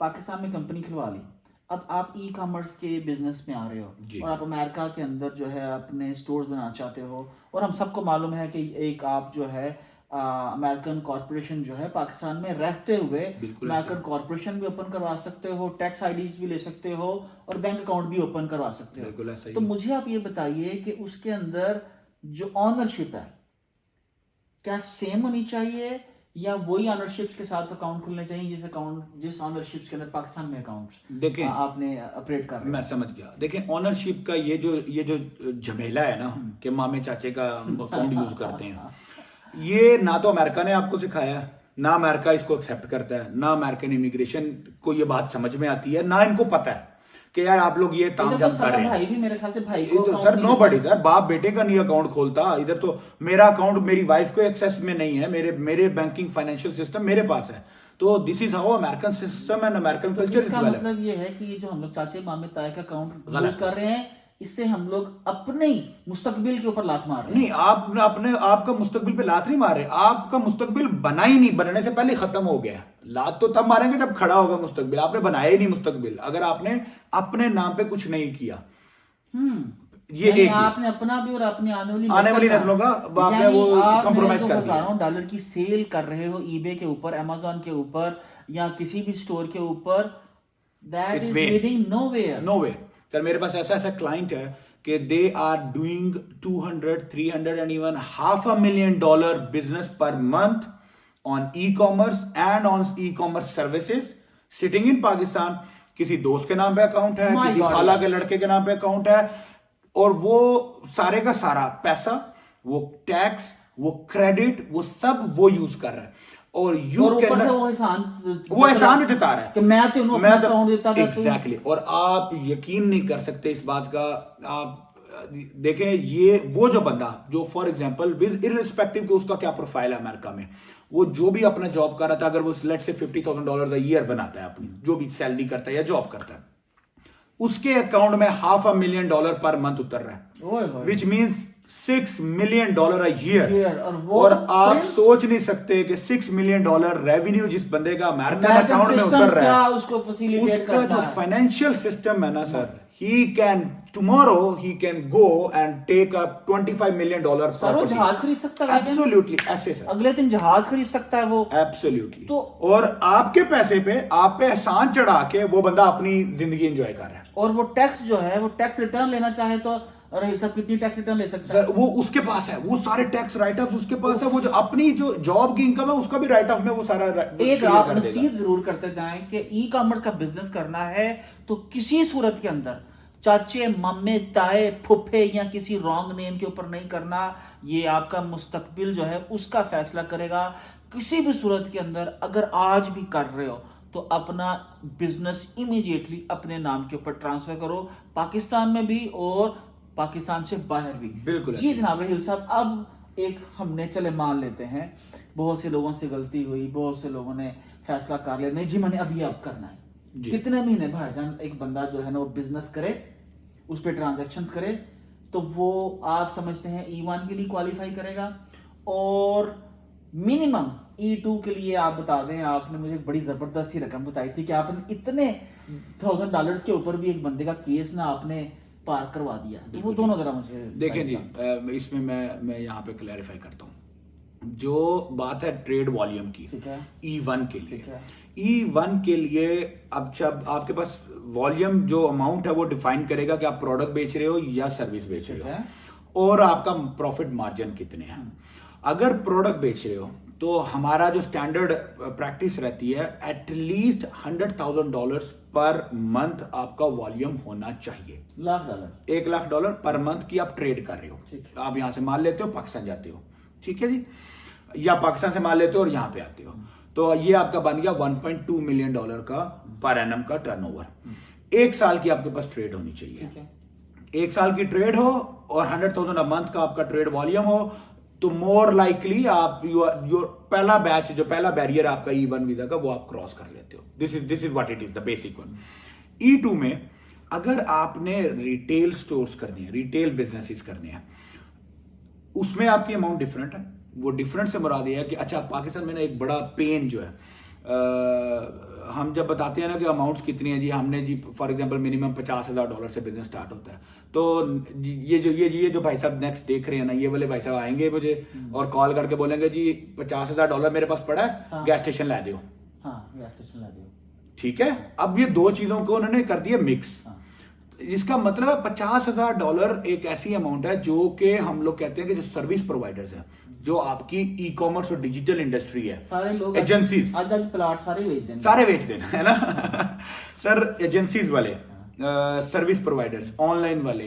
पाकिस्तान में कंपनी खुलवा ली, अब आप ई कॉमर्स के बिजनेस में आ रहे हो और आप अमेरिका के अंदर जो है अपने स्टोर्स बनाना चाहते हो, और हम सबको मालूम है कि एक आप जो है अमेरिकन कॉर्पोरेशन जो है पाकिस्तान में रहते हुए अमेरिकन कॉर्पोरेशन भी ओपन करवा सकते हो, टैक्स आईडीज भी ले सकते हो और बैंक अकाउंट भी ओपन करवा सकते हो। तो मुझे आप ये बताइए कि उसके अंदर जो ऑनरशिप है क्या सेम होनी चाहिए या वही ऑनरशिप के साथ अकाउंट खुलने चाहिए जिस ऑनरशिप के अंदर पाकिस्तान में अकाउंट देखें आपने ऑपरेट कर रहे हैं? मैं समझ गया। देखें, ऑनरशिप का ये जो झमेला है ना कि मामे चाचे का अकाउंट यूज करते हैं, ये ना तो अमेरिका ने आपको सिखाया, ना अमेरिका इसको एक्सेप्ट करता है, ना अमेरिकन इमिग्रेशन को ये बात समझ में आती है, ना इनको पता है कि यार आप लोग ये तामझाम कर रहे हैं। भाई भी मेरे ख्याल से भाई को तो सर नोबडी, सर बाप बेटे का नहीं अकाउंट खोलता। इधर तो मेरा अकाउंट मेरी वाइफ को एक्सेस में नहीं है, मेरे बैंकिंग फाइनेंशियल सिस्टम मेरे पास है। तो this is how American system and American culture. इसका मतलब ये है कि जो हम लोग चाचे मामे ताए का अकाउंट यूज कर रहे हैं, इससे हम लोग अपने मुस्तकबिल के ऊपर लात मार रहे हैं। नहीं, आप आपका मुस्तकबिल पे लात नहीं मार रहे, आपका मुस्तकबिल बना ही नहीं, बनने से पहले खत्म हो गया। लात तो तब मारेंगे जब खड़ा होगा मुस्तकबिल, आपने बनाया ही नहीं मुस्तकबिल अगर आपने अपने नाम पे कुछ नहीं किया। ये एक आपने अपना भी और अपनी आने वाली नस्लों का आपने वो कंप्रोमाइज कर दिया। हजारों डॉलर की सेल कर रहे हो ईबे के ऊपर, अमेज़न के ऊपर या किसी भी स्टोर के ऊपर, that is leading nowhere. Sir मेरे पास ऐसा क्लाइंट है कि they are doing 200, 300 and even $500,000 business per month on e commerce and on e commerce services sitting in Pakistan. किसी दोस्त के नाम पे अकाउंट है, किसी खाला के लड़के के नाम पे अकाउंट है, और वो सारे का सारा पैसा, वो टैक्स, वो क्रेडिट, वो सब वो यूज कर रहा है। और ऊपर से वो एहसान भी जता रहा है कि मैं तो अकाउंट देता था। एग्जैक्टली। और आप यकीन नहीं कर सकते इस बात का। आप देखें, ये वो जो बंदा जो फॉर एग्जांपल विद इररिस्पेक्टिव कि उसका क्या प्रोफाइल है अमेरिका में, वो जो भी अपना जॉब कर रहा था, अगर वो लेट से $50,000 अ ईयर बनाता है, अपनी जो भी सैलरी करता है या जॉब करता है, उसके अकाउंट में $500,000 पर मंथ उतर रहा है, which means $6 million a year. और आप सोच नहीं सकते कि $6 million रेवेन्यू जिस बंदे का अमेरिकन अकाउंट में उतर रहा है, उसका जो फाइनेंशियल सिस्टम है ना sir, he can tomorrow he can go and take a $25 million property। जहाज खरीद सकता है एब्सोल्युटली, ऐसे सर अगले दिन जहाज खरीद सकता है वो। एब्सोल्युटली। तो और आपके पैसे पे आप पे एहसान चढ़ा के वो बंदा अपनी जिंदगी एंजॉय कर रहा है। और वो टैक्स जो है, वो टैक्स रिटर्न लेना चाहे तो राहील साहब कितनी टैक्स रिटर्न ले सकता है? वो उसके पास है, वो सारे टैक्स राइट ऑफ उसके पास है। वो जो अपनी जो जॉब की इनकम है उसका भी राइट ऑफ में वो सारा एक आप नसीहत जरूर करते जाएं कि ई कॉमर्स का बिजनेस करना है तो किसी सूरत के अंदर चाचे मामे ताए फुफे या किसी रॉन्ग नेम के ऊपर नहीं करना। ये आपका मुस्तकबिल जो है उसका फैसला करेगा। किसी भी सूरत के अंदर अगर आज भी कर रहे हो तो अपना बिजनेस इमीडिएटली अपने नाम के ऊपर ट्रांसफर करो, पाकिस्तान में भी और पाकिस्तान से बाहर भी। बिल्कुल जी जनाब राहील साहब, अब एक हमने चले मान लेते हैं बहुत से लोगों से गलती हुई, बहुत से लोगों ने फैसला कर लिया, नहीं जी मैंने अभी अब करना है। कितने महीने भाईजान एक बंदा जो है ना वो बिजनेस करे, उस पर ट्रांजैक्शंस करे, तो वो आप समझते हैं E1 के लिए क्वालिफाई करेगा? और मिनिमम E2 के लिए आप बता दें, आपने मुझे बड़ी जबरदस्त सी रकम बताई थी कि आपने इतने $1,000 के ऊपर भी एक बंदे का केस ना आपने पार करवा दिया, तो वो दोनों जरा मुझे देखें जी। इसमें मैं यहाँ पे क्लैरिफाई करता हूँ। जो बात है ट्रेड वॉल्यूम की, E1 के लिए, E1 के लिए अब जब आपके पास वॉल्यूम जो अमाउंट है वो डिफाइन करेगा कि आप प्रोडक्ट बेच रहे हो या सर्विस बेच रहे हो, और आपका प्रॉफिट मार्जिन कितने हैं। अगर प्रोडक्ट बेच रहे हो तो हमारा जो स्टैंडर्ड प्रैक्टिस रहती है एटलीस्ट $100,000 पर मंथ आपका वॉल्यूम होना चाहिए। $1,00,000 $1,00,000 पर मंथ की आप ट्रेड कर रहे हो। ठीक आप यहां से माल लेते हो, पाकिस्तान जाते हो, ठीक है जी, या पाकिस्तान से माल लेते हो और यहां पे आते हो, तो ये आपका बन गया $1.2 मिलियन का पर एनम का टर्नओवर। 1 साल की आपके पास ट्रेड होनी चाहिए। ठीक है। 1 साल की ट्रेड हो और 100,000 अ मंथ का आपका ट्रेड वॉल्यूम हो, तो मोर लाइकली आप योर पहला बैच, जो पहला बैरियर आपका E1 वीजा का, वो आप क्रॉस कर लेते हो। This is what it is, the basic one. E2 में अगर आपने रिटेल स्टोर्स करनी है, रिटेल बिजनेसेस करने हैं, उसमें आपकी अमाउंट डिफरेंट है। वो डिफरेंट से मुराद ये है कि अच्छा, पाकिस्तान में ना एक बड़ा पेन जो है, हम जब बताते हैं ना कि अमाउंट्स कितनी है जी, हमने जी फॉर एग्जांपल मिनिमम $50,000 से बिजनेस स्टार्ट होता है, तो ये जो भाई साहब नेक्स्ट देख रहे हैं ना, ये वाले भाई साहब आएंगे मुझे और कॉल करके बोलेंगे जी $50,000 मेरे पास पड़ा है, हाँ। गैस स्टेशन ला दो। हाँ, गैस स्टेशन ला दियो। ठीक है, अब ये दो चीजों को उन्होंने कर दिया मिक्स। हाँ। इसका मतलब है $50,000 एक ऐसी अमाउंट है जो कि हम लोग कहते हैं कि जो सर्विस प्रोवाइडर्स हैं, जो आपकी ई कॉमर्स और डिजिटल इंडस्ट्री है, सारे लोग एजेंसीज, आज प्लाट सारे बेच देंगे, सारे बेच देना है ना सर, एजेंसीज वाले, सर्विस प्रोवाइडर्स, ऑनलाइन वाले,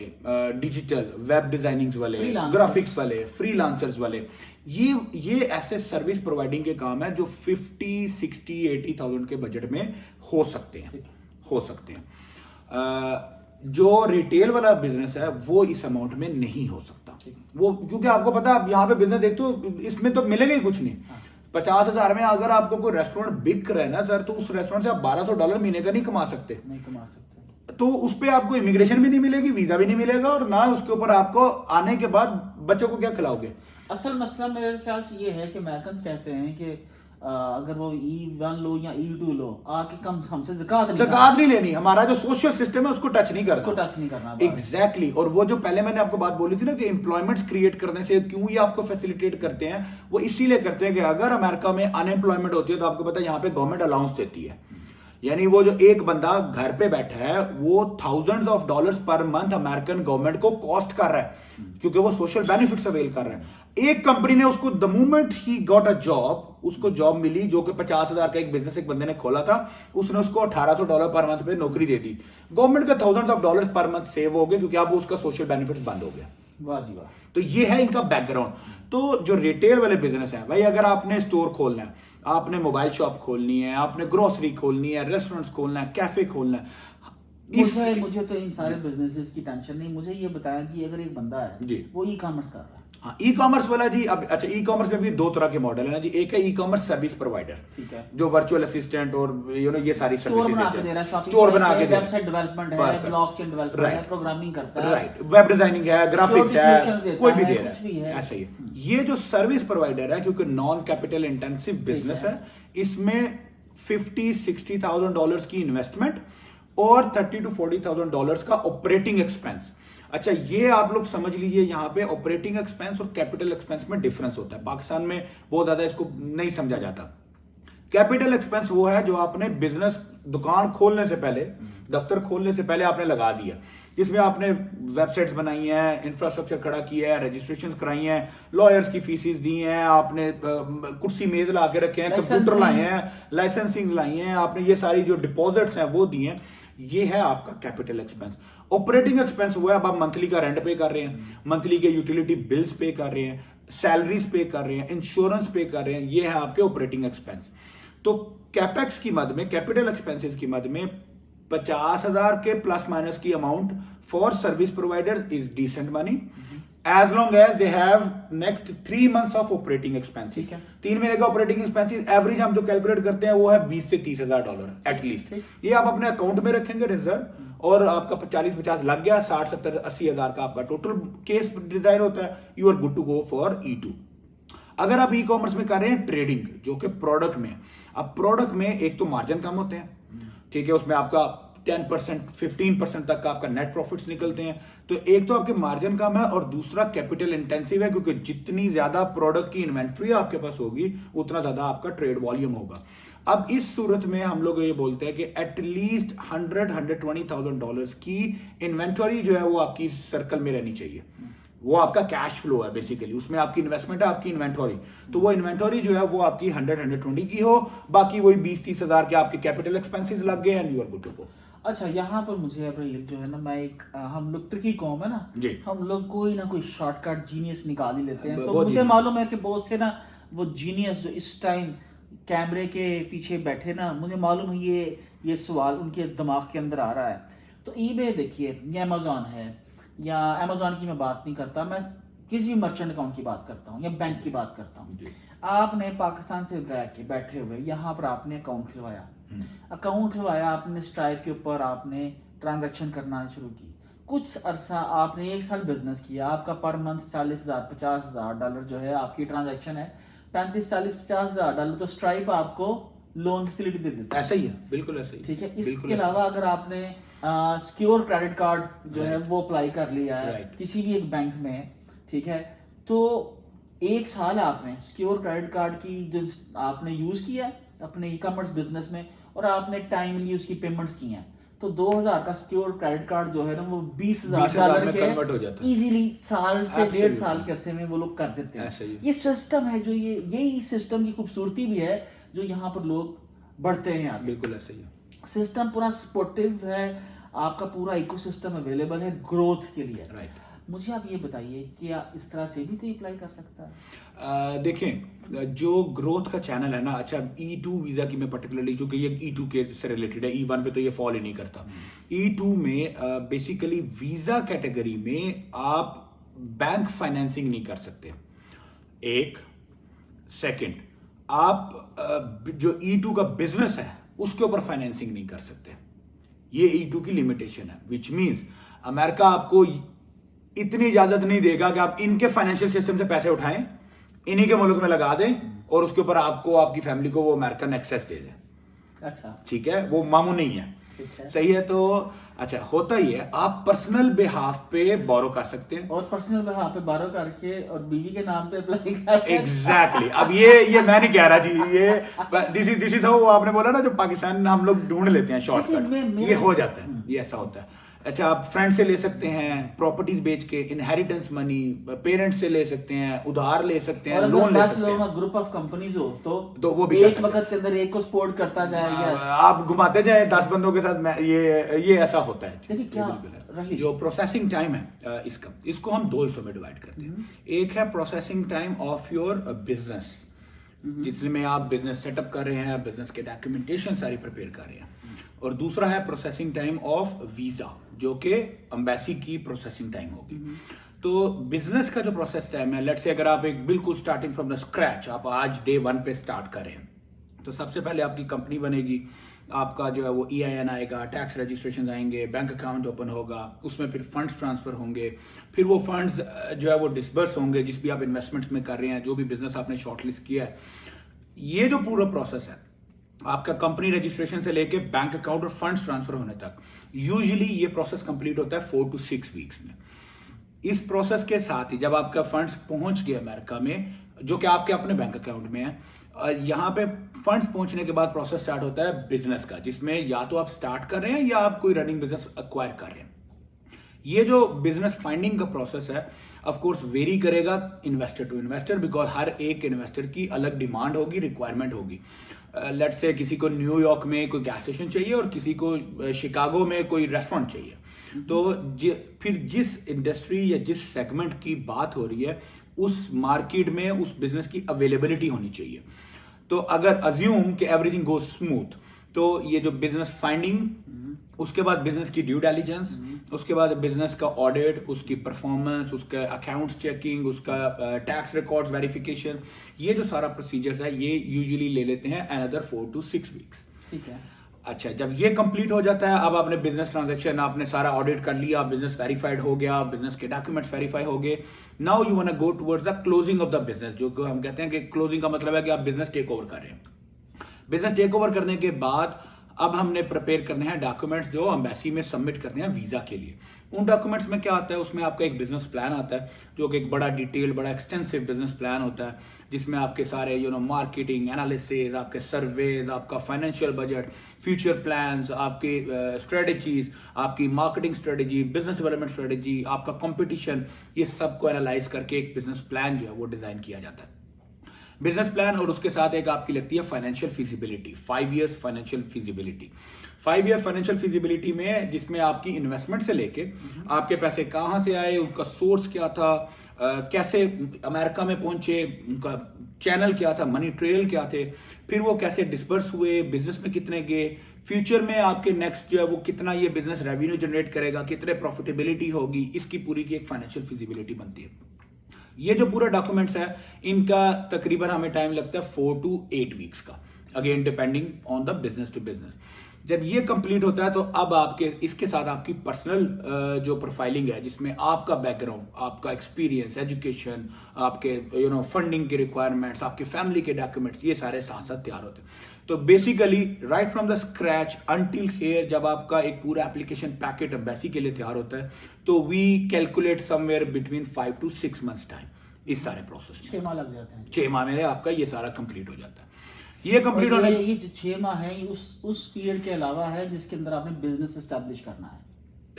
डिजिटल वेब डिजाइनिंग वाले, Freelancers। ग्राफिक्स वाले, फ्रीलांसर्स वाले, ये ऐसे सर्विस प्रोवाइडिंग के काम है जो 50, 60, 80,000 के बजट में हो सकते हैं। जो रिटेल वाला बिजनेस है वो इस अमाउंट में नहीं हो सकता, वो क्योंकि आपको पता है, आप यहाँ पे बिजनेस देखते हो, इसमें तो मिलेगा ही कुछ नहीं। 50,000 में अगर आपको कोई रेस्टोरेंट बिक रहा है ना सर, तो उस रेस्टोरेंट से आप $1,200 महीने का नहीं कमा सकते। तो उस पे आपको इमिग्रेशन भी नहीं मिलेगी, वीजा भी नहीं मिलेगा, और ना उसके ऊपर आपको आने के बाद बच्चों को क्या खिलाओगे। असल मसला मेरे ख्याल से ये है कि अमेरिकन कहते हैं कि अगर वो E1 लो या E2 लो, आके कम हमसे ज़कात नहीं लेनी, हमारा जो सोशल सिस्टम है उसको टच नहीं करना, एग्जैक्टली। और वो जो पहले मैंने आपको बात बोली थी ना कि एम्प्लॉयमेंट्स क्रिएट करने से क्यों ये आपको फैसिलिटेट करते हैं, वो इसीलिए करते हैं कि अगर अमेरिका में अनएम्प्लॉयमेंट होती है तो आपको पता है यहाँ पे गवर्नमेंट अलाउंस देती है, यानी वो जो एक बंदा घर पे बैठा है वो $1000s per month American government को कॉस्ट कर रहा है, क्योंकि वो सोशल बेनिफिट्स अवेल कर रहा है। एक कंपनी ने उसको the moment he got a job, उसको जॉब मिली, जो कि 50,000 का एक बिजनेस एक बंदे ने खोला था, उसने उसको $1,800 पर मंथ पे नौकरी दे दी। गवर्नमेंट का $1000s पर मंथ सेव हो गया, क्योंकि अब उसका सोशल बेनिफिट बंद हो गया। वाह जी वाह। तो ये है इनका बैकग्राउंड। तो जो रिटेल वाले बिजनेस है भाई, अगर आपने स्टोर खोलना है, आपने मोबाइल शॉप खोलनी है, आपने ग्रोसरी खोलनी है, रेस्टोरेंट्स खोलना है, कैफे खोलना है, मुझे तो इन सारे बिजनेसेस की टेंशन नहीं। मुझे ये बताया जी, अगर एक बंदा है जी, वो ई कॉमर्स कर रहा है, हाँ, ई कॉमर्स वाला जी, अब अच्छा, ई कॉमर्स में भी 2 तरह के मॉडल है ना जी। एक है ई कॉमर्स सर्विस प्रोवाइडर, ठीक है, जो वर्चुअल असिस्टेंट और ये सारी स्टोर बना के दे रहा है, स्टोर बना के, वेबसाइट डेवलपमेंट है, ब्लॉकचेन डेवलपमेंट है, प्रोग्रामिंग करता है, राइट, वेब डिजाइनिंग है, ग्राफिक्स है, कोई भी दे रहा है, ऐसा ही। ये जो सर्विस प्रोवाइडर है, क्योंकि नॉन कैपिटल इंटेंसिव बिजनेस है, इसमें $50,000-60,000 की इन्वेस्टमेंट और $30,000-40,000 का ऑपरेटिंग एक्सपेंस। अच्छा, ये आप लोग समझ लीजिए, यहाँ पे ऑपरेटिंग एक्सपेंस और कैपिटल एक्सपेंस में डिफरेंस होता है। पाकिस्तान में बहुत ज्यादा इसको नहीं समझा जाता। कैपिटल एक्सपेंस वो है जो आपने बिजनेस, दुकान खोलने से पहले, दफ्तर खोलने से पहले आपने लगा दिया, जिसमें आपने वेबसाइट्स बनाई हैं, इंफ्रास्ट्रक्चर खड़ा किया है, रजिस्ट्रेशन कराई हैं, लॉयर्स की फीसिस दी हैं, आपने कुर्सी मेज ला के रखे हैं, कंप्यूटर लाए हैं, लाइसेंसिंग लाई हैं, आपने ये सारी जो डिपॉजिट्स हैं वो दी हैं। ये है आपका कैपिटल एक्सपेंस। ऑपरेटिंग एक्सपेंस हुआ है, अब आप मंथली का रेंट पे कर रहे हैं, मंथली के यूटिलिटी बिल्स पे कर रहे हैं, सैलरीज पे कर रहे हैं, इंश्योरेंस पे कर रहे हैं, ये है आपके ऑपरेटिंग एक्सपेंस। तो कैपेक्स की मद में, कैपिटल एक्सपेंसेस की मद में 50,000 के प्लस माइनस की amount for service provider is decent money, as long as they have next 3 months of operating expenses। 3 महीने का ऑपरेटिंग एक्सपेंसेस एवरेज हम जो कैलकुलेट करते हैं वो है $20,000 से $30,000 एटलीस्ट। ये आप अपने अकाउंट में रखेंगे रिजर्व, और आपका 40-50 लग गया, 60-70-80,000 का आपका टोटल केस डिजाइन होता है, you are good to go for E2। अगर आप ई कॉमर्स में कर रहे हैं ट्रेडिंग, जो कि प्रोडक्ट में, अब प्रोडक्ट में एक तो मार्जिन कम होते हैं, ठीक है, उसमें आपका 10% 15% तक का आपका नेट प्रॉफिट्स निकलते हैं। तो एक तो आपके मार्जिन कम है, और दूसरा कैपिटल इंटेंसिव है, क्योंकि जितनी ज्यादा प्रोडक्ट की इन्वेंट्री आपके पास होगी उतना ज्यादा आपका ट्रेड वॉल्यूम होगा। अब इस सूरत में हम लोग ये बोलते हैं कि एटलीस्ट $100,000-120,000 की इन्वेंटरी जो है वो आपकी सर्कल में रहनी चाहिए। वो आपका कैश फ्लो है बेसिकली, उसमें आपकी इन्वेस्टमेंट है, आपकी इन्वेंटरी। तो वो इन्वेंटरी जो है वो आपकी 100-120 की हो, बाकी वही 20-30 हजार के आपके कैपिटल एक्सपेंसेस लग गए and you are good to go. अच्छा, यहाँ पर मुझे अब ये जो है ना, मैं एक हम लोग ट्रिकी कौम है ना जी। हम लोग कोई ना कोई शॉर्टकट जीनियस निकाल ही लेते हैं। तो बहुत मुझे genius। मालूम है कि बहुत से ना वो जीनियस जो इस टाइम कैमरे के पीछे बैठे ना, मुझे मालूम है ये सवाल उनके दिमाग के अंदर आ रहा है। तो ईबे देखिए, या अमेजोन है, या अमेजोन की मैं बात नहीं करता, मैं किसी भी मर्चेंट अकाउंट की बात करता हूँ या बैंक की बात करता हूँ। आपने पाकिस्तान से रह के बैठे हुए यहाँ पर आपने अकाउंट खुलवाया, आपने स्ट्राइक के ऊपर आपने ट्रांजैक्शन करना शुरू की। कुछ अरसा आपने 1 साल बिजनेस किया, आपका पर मंथ $40,000-50,000 जो है आपकी ट्रांजैक्शन है, $35,000-50,000। तो स्ट्राइप आपको लोन फैसिलिटी दे देता है। ऐसा ही है, बिल्कुल ऐसा ही। ठीक है। बिल्कुल इसके ऐसा। अलावा अगर आपने सिक्योर क्रेडिट कार्ड जो है वो अप्लाई कर लिया है Right। किसी भी एक बैंक में, ठीक है, तो 1 साल आपने सिक्योर क्रेडिट कार्ड की जो आपने यूज किया है अपने ई कॉमर्स बिजनेस में, और आपने टाइमली उसकी पेमेंट्स की हैं, तो 2000 का सिक्योर क्रेडिट कार्ड जो है ना वो $20,000 में convert हो जाता है। इजीली साल से Absolutely। 1.5 साल के अरसे में वो लोग कर देते ऐसा ही हैं। है। ये सिस्टम है जो यही सिस्टम की खूबसूरती भी है जो यहाँ पर लोग बढ़ते हैं आगे। बिल्कुल ऐसा ही है। सिस्टम पूरा सपोर्टिव है, आपका पूरा इकोसिस्टम अवेलेबल है ग्रोथ के लिए। राइट। मुझे आप ये बताइए कि क्या इस तरह से भी कोई अप्लाई कर सकता है? देखें, जो ग्रोथ का चैनल है ना, अच्छा E2 वीजा की मैं पर्टिकुलरली, जो कि ये E2 के से रिलेटेड है, E1 पे तो ये फॉल ही नहीं करता। E2 में बेसिकली वीजा कैटेगरी में आप बैंक फाइनेंसिंग नहीं कर सकते, एक। सेकंड, आप जो E2 का बिजनेस है उसके ऊपर फाइनेंसिंग नहीं कर सकते। ये E2 की लिमिटेशन है, विच मीन्स अमेरिका आपको इतनी इजाजत नहीं देगा कि आप इनके फाइनेंशियल सिस्टम से पैसे उठाएं, इन्हीं के मुल्क में लगा दें और उसके ऊपर आपको, आपकी फैमिली को वो अमेरिकन एक्सेस दे दें। अच्छा, ठीक है, वो मामू नहीं है। ठीक है। सही है। तो अच्छा, होता ही है, आप पर्सनल बिहाफ पे बोरो कर सकते हैं। और पर्सनल वहां पे बारो करके और बीवी के नाम पे अप्लाई कर। एग्जैक्टली। अब ये मैं नहीं कह रहा जी, ये दिस इज हाउ आपने बोला ना, जो पाकिस्तान हम लोग ढूंढ लेते हैं शॉर्टकट, ये हो जाता है, ये ऐसा होता है। अच्छा, आप फ्रेंड से ले सकते हैं, प्रॉपर्टीज बेच के, इनहेरिटेंस मनी, पेरेंट्स से ले सकते हैं, उधार ले सकते हैं, लोन ले सकते हैं। ग्रुप ऑफ कंपनीज हो तो वो भी एक वक्त के अंदर एक को सपोर्ट करता जाएगा। आप घुमाते जाए 10 बंदों के साथ, ये ऐसा होता है। देखिए क्या रही जो प्रोसेसिंग टाइम है इसको हम 2 हिस्सों में डिवाइड करते हैं। एक है processing time of your business, जिसमें आप बिजनेस सेटअप कर रहे हैं, बिजनेस के डॉक्यूमेंटेशन सारी प्रिपेयर कर रहे हैं, और दूसरा है प्रोसेसिंग टाइम ऑफ वीजा, जो कि एम्बेसी की प्रोसेसिंग टाइम होगी। तो बिजनेस का जो प्रोसेस टाइम है, लेट्स से अगर आप एक बिल्कुल स्टार्टिंग फ्रॉम द स्क्रैच, आप आज डे 1 पे स्टार्ट कर रहे हैं, तो सबसे पहले आपकी कंपनी बनेगी, आपका जो है वो EIN आएगा, टैक्स रजिस्ट्रेशन आएंगे, बैंक अकाउंट ओपन होगा, उसमें फिर फंड्स ट्रांसफर होंगे, फिर वो फंड्स जो है वो डिसबर्स होंगे जिस भी आप इन्वेस्टमेंट्स में कर रहे हैं, जो भी बिजनेस आपने शॉर्टलिस्ट किया है। ये जो पूरा प्रोसेस है आपका कंपनी रजिस्ट्रेशन से लेके बैंक अकाउंट और फंड्स ट्रांसफर होने तक, यूजुअली ये प्रोसेस कंप्लीट होता है 4 to 6 वीक्स में। इस प्रोसेस के साथ ही जब आपका फंड्स पहुंच गए अमेरिका में, जो कि आपके अपने बैंक अकाउंट में है, यहाँ पे फंड्स पहुंचने के बाद प्रोसेस स्टार्ट होता है बिजनेस का, जिसमें या तो आप स्टार्ट कर रहे हैं या आप कोई रनिंग बिजनेस एक्वायर कर रहे हैं। ये जो बिजनेस फाइंडिंग का प्रोसेस है, ऑफ कोर्स वेरी करेगा इन्वेस्टर टू इन्वेस्टर, बिकॉज हर एक इन्वेस्टर की अलग डिमांड होगी, रिक्वायरमेंट होगी। लेट्स से किसी को न्यूयॉर्क में कोई गैस स्टेशन चाहिए और किसी को शिकागो में कोई रेस्टोरेंट चाहिए। तो फिर जिस इंडस्ट्री या जिस सेगमेंट की बात हो रही है, उस मार्केट में उस बिजनेस की अवेलेबिलिटी होनी चाहिए। तो अगर अज्यूम कि एवरीथिंग गोज स्मूथ, तो ये जो बिजनेस फाइंडिंग, उसके बाद बिजनेस की ड्यू डिलिजेंस, उसके बाद बिजनेस का ऑडिट, उसकी परफॉर्मेंस, उसका अकाउंट्स चेकिंग, उसका टैक्स रिकॉर्ड्स वेरिफिकेशन, ये जो सारा प्रोसीजर्स है ये यूजुअली ले लेते हैं अनदर 4 to 6 वीक्स। ठीक है। अच्छा, जब ये कंप्लीट हो जाता है, अब आपने बिजनेस ट्रांजैक्शन, आपने सारा ऑडिट कर लिया, बिजनेस वेरीफाइड हो गया, बिजनेस के डॉक्यूमेंट्स वेरीफाई हो गए, now you want to go towards the closing of the business, जो कि हम कहते हैं कि क्लोजिंग का मतलब है कि आप बिजनेस टेक ओवर कर रहे हैं। बिजनेस टेक ओवर करने के बाद अब हमने प्रिपेयर करने हैं डॉक्यूमेंट्स जो एम्बेसी में सबमिट करने हैं वीजा के लिए। उन डॉक्यूमेंट्स में क्या आता है, उसमें आपका एक बिजनेस प्लान आता है जो कि एक बड़ा डिटेल, बड़ा एक्सटेंसिव बिजनेस प्लान होता है, जिसमें आपके सारे मार्केटिंग एनालिसिस, आपके सर्वेज, आपका फाइनेंशियल बजट, फ्यूचर प्लान्स, आपके स्ट्रेटजीज, आपकी marketing strategy, business development strategy, आपका कंपटीशन, ये सबको एनालाइज करके एक बिजनेस प्लान जो है वो डिजाइन किया जाता है। बिजनेस प्लान और उसके साथ एक आपकी लगती है financial feasibility, 5 years financial feasibility. 5 year financial feasibility में जिसमें आपकी इन्वेस्टमेंट से लेके आपके पैसे कहां से आए, उसका सोर्स क्या था, कैसे अमेरिका में पहुंचे, उनका चैनल क्या था, मनी ट्रेल क्या थे, फिर वो कैसे डिस्पर्स हुए, बिजनेस में कितने गए, फ्यूचर में आपके नेक्स्ट जो है वो कितना ये बिजनेस रेवेन्यू जनरेट करेगा, कितने प्रॉफिटेबिलिटी होगी, इसकी पूरी की एक फाइनेंशियल फिजिबिलिटी बनती है। ये जो पूरा डॉक्यूमेंट्स है इनका तकरीबन हमें टाइम लगता है 4 to 8 वीक्स का, again depending on the business to business. जब ये कंप्लीट होता है तो अब आपके इसके साथ आपकी पर्सनल जो प्रोफाइलिंग है, जिसमें आपका बैकग्राउंड, आपका एक्सपीरियंस, एजुकेशन, आपके फंडिंग के रिक्वायरमेंट्स, आपके फैमिली के डॉक्यूमेंट्स, ये सारे साथ साथ तैयार होते हैं। तो basically right from the scratch until here जब आपका एक पूरा एप्लीकेशन पैकेट एम्बेसी के लिए तैयार होता है तो we calculate somewhere between 5 to 6 months time इस सारे प्रोसेस में। 6 माह लग जाते हैं। 6 माह में आपका ये सारा कंप्लीट हो जाता है। ये कंप्लीट होने ये जो 6 माह है उस पीरियड के अलावा है जिसके अंदर आपने बिजनेस एस्टेब्लिश करना है।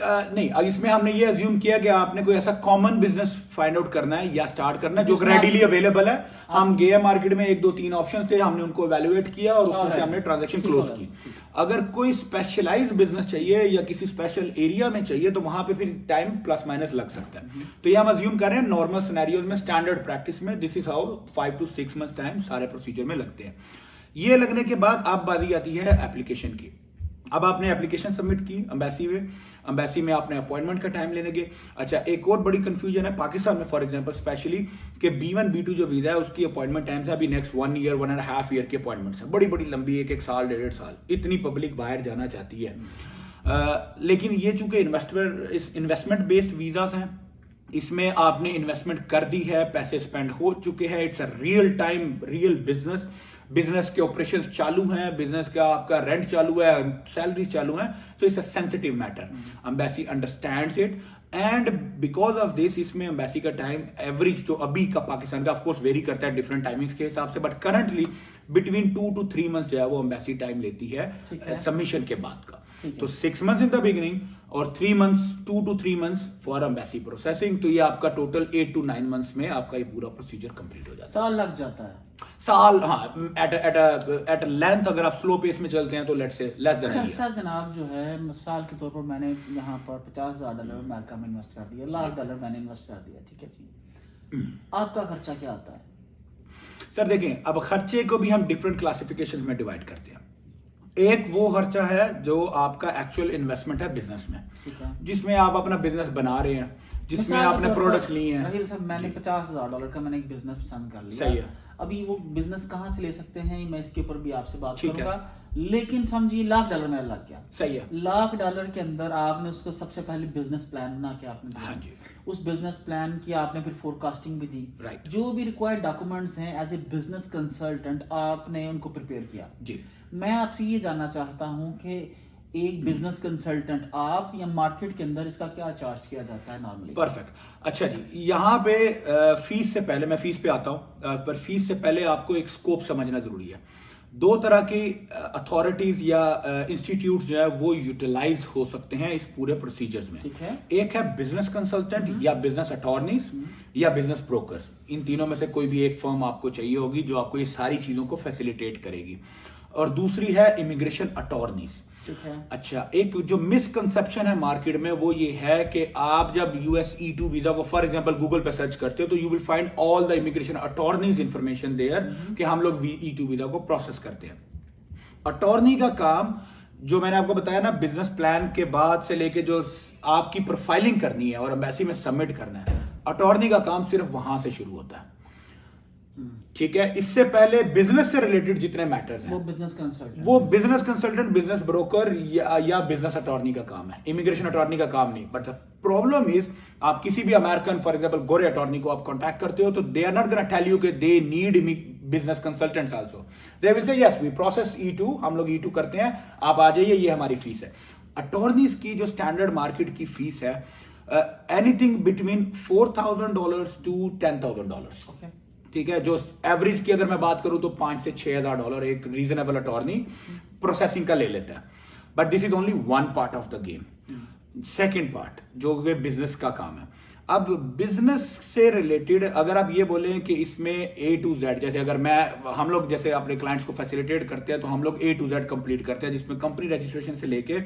नहीं, अब इसमें हमने ये अज्यूम किया कि आपने कोई ऐसा कॉमन बिजनेस फाइंड आउट करना है या स्टार्ट करना है जो रेडीली अवेलेबल है। हम गए मार्केट में 1 2 3 ऑप्शन थे, हमने उनको इवेल्युएट किया और उसमें से हमने ट्रांजैक्शन क्लोज की। अगर कोई स्पेशलाइज्ड बिजनेस चाहिए या किसी स्पेशल एरिया में चाहिए तो वहां पे फिर टाइम प्लस माइनस लग सकता है। तो ये हम अज्यूम कर रहे हैं नॉर्मल सिनेरियोज में, स्टैंडर्ड प्रैक्टिस में this is how 5 to 6 months time सारे प्रोसीजर में लगते हैं। ये लगने के बाद अब बारी आती है एप्लीकेशन की। अब आपने एप्लीकेशन सबमिट की एम्बेसी में, एम्बेसी में आपने अपॉइंटमेंट का टाइम लेने के। अच्छा, एक और बड़ी कंफ्यूजन है पाकिस्तान में फॉर एग्जांपल स्पेशली कि B1 B2 जो वीजा है उसकी अपॉइंटमेंट टाइम्स है अभी नेक्स्ट 1 year 1.5 year की अपॉइंटमेंट्स है, बड़ी बड़ी लंबी, एक साल 1.5 साल, इतनी पब्लिक बाहर जाना चाहती है। लेकिन ये चूंकि इन्वेस्टमेंट बेस्ड वीजास हैं, इसमें आपने इन्वेस्टमेंट कर दी है, पैसे स्पेंड हो चुके हैं, it's a real time real business के ऑपरेशंस चालू हैं, बिजनेस का आपका रेंट चालू है, सैलरी चालू है, तो it's a sensitive matter. Embassy understands it and because of this इसमें एम्बेसी का टाइम एवरेज जो अभी का पाकिस्तान का ऑफकोर्स वेरी करता है डिफरेंट टाइमिंग्स के हिसाब से, but currently between 2 to 3 months जो है वो एम्बेसी टाइम लेती है सबमिशन के बाद का। तो 6 months इन द बिगिनिंग और 3 months 2 to 3 months for embassy processing. तो ये आपका टोटल 8 to 9 months में आपका ये पूरा प्रोसीजर कंप्लीट हो जाता है। साल लग जाता है। साल, हाँ, एट लेंथ अगर आप स्लो पेस में चलते हैं तो लेट्स से लेस देन खर्चा जनाब जो है मिसाल के तौर पर मैंने यहाँ पर $50,000 अमेरिका में इन्वेस्ट कर दिया, $1,00,000 मैंने इन्वेस्ट कर दिया, ठीक है जी, आपका खर्चा क्या आता है? सर देखें, अब खर्चे को भी हम डिफरेंट क्लासिफिकेशन में डिवाइड करते हैं। एक वो खर्चा है जो आपका एक्चुअल इन्वेस्टमेंट है बिजनेस में, जिसमें आप अपना बिजनेस बना रहे हैं, जिसमें आपने प्रोडक्ट्स लिए हैं। सर मैंने $50,000 का मैंने एक बिजनेस पसंद कर लिया, सही है। अभी वो बिजनेस कहाँ से ले सकते हैं मैं इसके ऊपर भी आपसे बात करूंगा, लेकिन समझिए $1,00,000 मेरा लग गया। सही है। $1,00,000 के अंदर आपने उसको सबसे पहले बिजनेस प्लान बना के आपने दिया। हाँ जी। उस बिजनेस प्लान की आपने फिर फोरकास्टिंग भी दी, राइट। जो भी रिक्वायर्ड डॉक्यूमेंट्स हैं एज ए बिजनेस कंसल्टेंट आपने उनको प्रिपेयर किया जी। मैं आपसे ये जानना चाहता हूँ कि एक बिजनेस कंसल्टेंट आप या मार्केट के अंदर इसका क्या चार्ज किया जाता है नॉर्मली? परफेक्ट। अच्छा जी, यहाँ पे फीस से पहले, मैं फीस पे आता हूँ, पर फीस से पहले आपको एक स्कोप समझना जरूरी है। 2 तरह की अथॉरिटीज या इंस्टीट्यूट जो है वो यूटिलाइज हो सकते हैं इस पूरे प्रोसीजर्स में। ठीक है। एक है बिजनेस कंसल्टेंट या बिजनेस अटॉर्नीज या बिजनेस ब्रोकर्स। इन तीनों में से कोई भी एक फर्म आपको चाहिए होगी जो आपको ये सारी चीजों को फैसिलिटेट करेगी। और दूसरी है इमिग्रेशन अटॉर्नीज। अच्छा, एक जो मिसकंसेप्शन है मार्केट में वो ये है कि आप जब US E2 वीजा को फॉर एग्जांपल गूगल पे सर्च करते हो तो you will find all the immigration attorneys information there कि हम लोग E2 वीजा को प्रोसेस करते हैं। अटॉर्नी का काम जो मैंने आपको बताया ना, बिजनेस प्लान के बाद से लेके जो आपकी प्रोफाइलिंग करनी है और एम्बेसी में सबमिट करना है, अटॉर्नी का काम सिर्फ वहां से शुरू होता है। ठीक है। इससे पहले बिजनेस से रिलेटेड जितने मैटर्स हैं वो बिजनेस कंसल्टेंट, बिजनेस ब्रोकर या बिजनेस अटॉर्नी का काम है, इमिग्रेशन अटॉर्नी का काम नहीं। बट प्रॉब्लम इज आप किसी भी अमेरिकन फॉर एग्जांपल गोरे अटॉर्नी को आप कांटेक्ट करते हो तो they are not gonna tell you कि they need business consultants also. They will say yes, we process E2, हम लोग E2 करते हैं, आप आ जाइए, ये हमारी फीस है. अटॉर्नीज की जो स्टैंडर्ड मार्केट की फीस है एनीथिंग बिटवीन $4,000 to $10,000. ओके, ठीक है. जो एवरेज की अगर मैं बात करूं तो $5,000 से $6,000 एक रीजनेबल अटॉर्नी प्रोसेसिंग का ले लेता है. But this is only one part of the game. Second part जो कि बिजनेस का काम है. अब बिजनेस से रिलेटेड अगर आप ये बोलें कि इसमें A to Z, जैसे अगर हम लोग जैसे अपने क्लाइंट्स को फैसिलिटेट करते हैं तो हम लोग A to Z कंप्लीट करते हैं, जिसमें कंपनी रजिस्ट्रेशन से लेके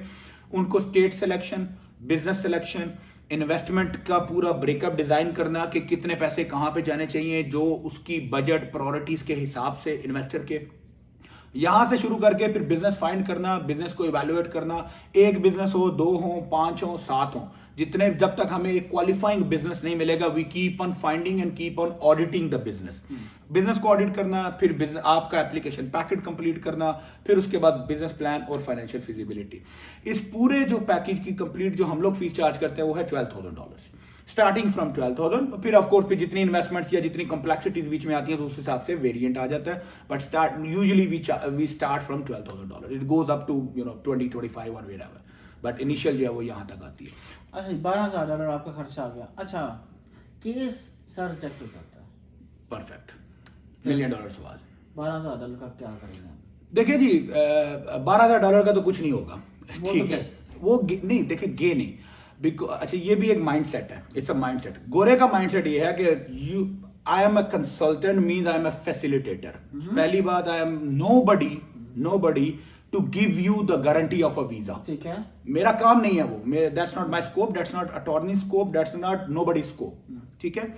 उनको state selection, business selection, investment का पूरा ब्रेकअप डिजाइन करना कि कितने पैसे कहां पे जाने चाहिए, जो उसकी बजट प्रायोरिटीज के हिसाब से इन्वेस्टर के, यहां से शुरू करके फिर बिजनेस फाइंड करना, बिजनेस को इवैल्यूएट करना. एक बिजनेस हो, 2 हो, 5 हो, 7 हो, जितने, जब तक हमें एक क्वालिफाइंग बिजनेस नहीं मिलेगा, we keep on finding and keep on auditing the business. Business को ऑडिट करना, फिर बिजनेस आपका एप्लीकेशन पैकेट कंप्लीट करना, फिर उसके बाद बिजनेस प्लान और फाइनेंशियल फिजिबिलिटी. इस पूरे जो पैकेज की कंप्लीट जो हम लोग फीस चार्ज करते हैं वो है $12,000, स्टार्टिंग फ्रॉम 12,000. फिर ऑफकोर्स फिर जितनी इन्वेस्टमेंट्स या जितनी कॉम्प्लेक्सिटीज बीच में आती है तो उस हिसाब से वेरिएंट आ जाता है. But usually we start from $12,000. It goes up to 20, 25 और वेयरएवर. बट इनिशियल जो है वो यहाँ तक आती है. अच्छा, $12,000 आपका खर्चा आ गया. अच्छा, केस सर रिजेक्ट हो जाता है. परफेक्ट. $1 मिलियन सवाल. $12,000 का क्या करेंगे? देखिए जी, $12,000 का तो कुछ नहीं होगा. वो ठीक तो है, वो नहीं, देखिए गे नहीं. अच्छा, ये भी एक माइंडसेट है. It's a mindset. गोरे का माइंडसेट ये है कि I am a consultant means I am a facilitator. पहली बात, I am nobody to give you the guarantee of a visa. ठीक है, मेरा काम नहीं है वो. That's not my scope, that's not attorney scope, that's not nobody scope. ठीक है,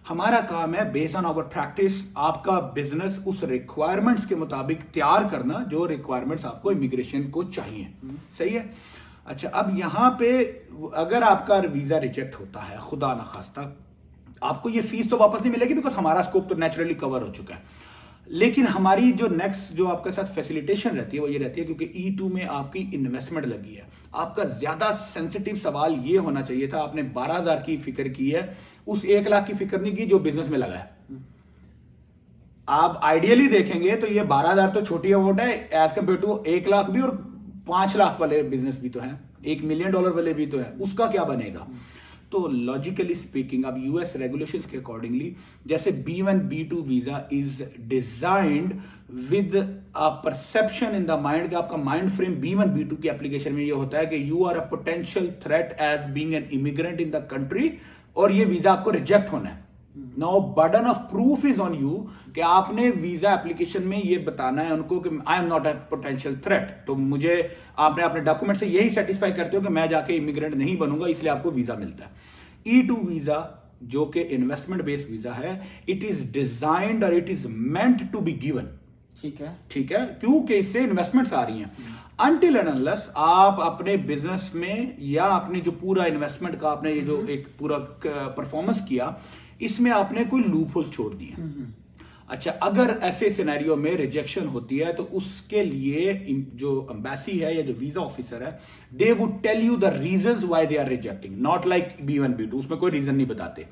हमारा काम है बेस्ड ऑन आवर प्रैक्टिस आपका बिजनेस उस रिक्वायरमेंट्स के मुताबिक तैयार करना जो रिक्वायरमेंट्स आपको इमिग्रेशन को चाहिए. सही है. अच्छा, अब यहां पे अगर आपका वीजा रिजेक्ट होता है, खुदा ना खास्ता, आपको ये फीस तो वापस नहीं मिलेगी बिकॉज हमारा स्कोप तो नेचुरली कवर हो चुका है. लेकिन हमारी जो नेक्स्ट जो आपके साथ फैसिलिटेशन रहती है वो ये रहती है क्योंकि E2 में आपकी इन्वेस्टमेंट लगी है. आपका ज्यादा सेंसिटिव सवाल ये होना चाहिए था, आपने 12,000 की फिक्र की है, उस 1 लाख की फिक्र नहीं की जो बिजनेस में लगा है. आप आइडियली देखेंगे तो ये 12,000 तो छोटी अमाउंट है एज कंपेयर टू 1 लाख भी, और 5 लाख वाले बिजनेस भी तो हैं, $1 मिलियन वाले भी तो हैं. उसका क्या बनेगा? तो लॉजिकली स्पीकिंग अब यूएस रेगुलेशंस के अकॉर्डिंगली जैसे B1 B2 visa is designed with a perception in the mind, आपका माइंड फ्रेम B1 B2 की एप्लीकेशन में ये होता है कि you are a potential threat as being an immigrant in the country, और ये वीजा आपको रिजेक्ट होना है. Now burden of proof is on you कि आपने वीजा एप्लीकेशन में ये बताना है उनको कि I am not a potential threat. तो मुझे आपने अपने डॉक्यूमेंट से यही सेटिस्फाई करते हो कि मैं जाके इमिग्रेंट नहीं बनूंगा, इसलिए आपको वीजा मिलता है. E2 वीजा जो कि इन्वेस्टमेंट बेस्ड वीजा है, इट इज डिजाइंड और it is meant to be given. ठीक है, ठीक है, क्योंकि इससे इन्वेस्टमेंट्स आ रही हैं. अनटिल एंड अनलेस आप अपने बिजनेस में या अपने जो पूरा इन्वेस्टमेंट का आपने ये जो एक पूरा परफॉर्मेंस किया, इसमें आपने कोई लूप होल छोड़ दिया. अच्छा, अगर ऐसे सिनेरियो में रिजेक्शन होती है तो उसके लिए जो एम्बेसी है या जो वीजा ऑफिसर है, they would tell you the reasons why they are rejecting, not like B1 B2. उसमें कोई रीजन नहीं बताते.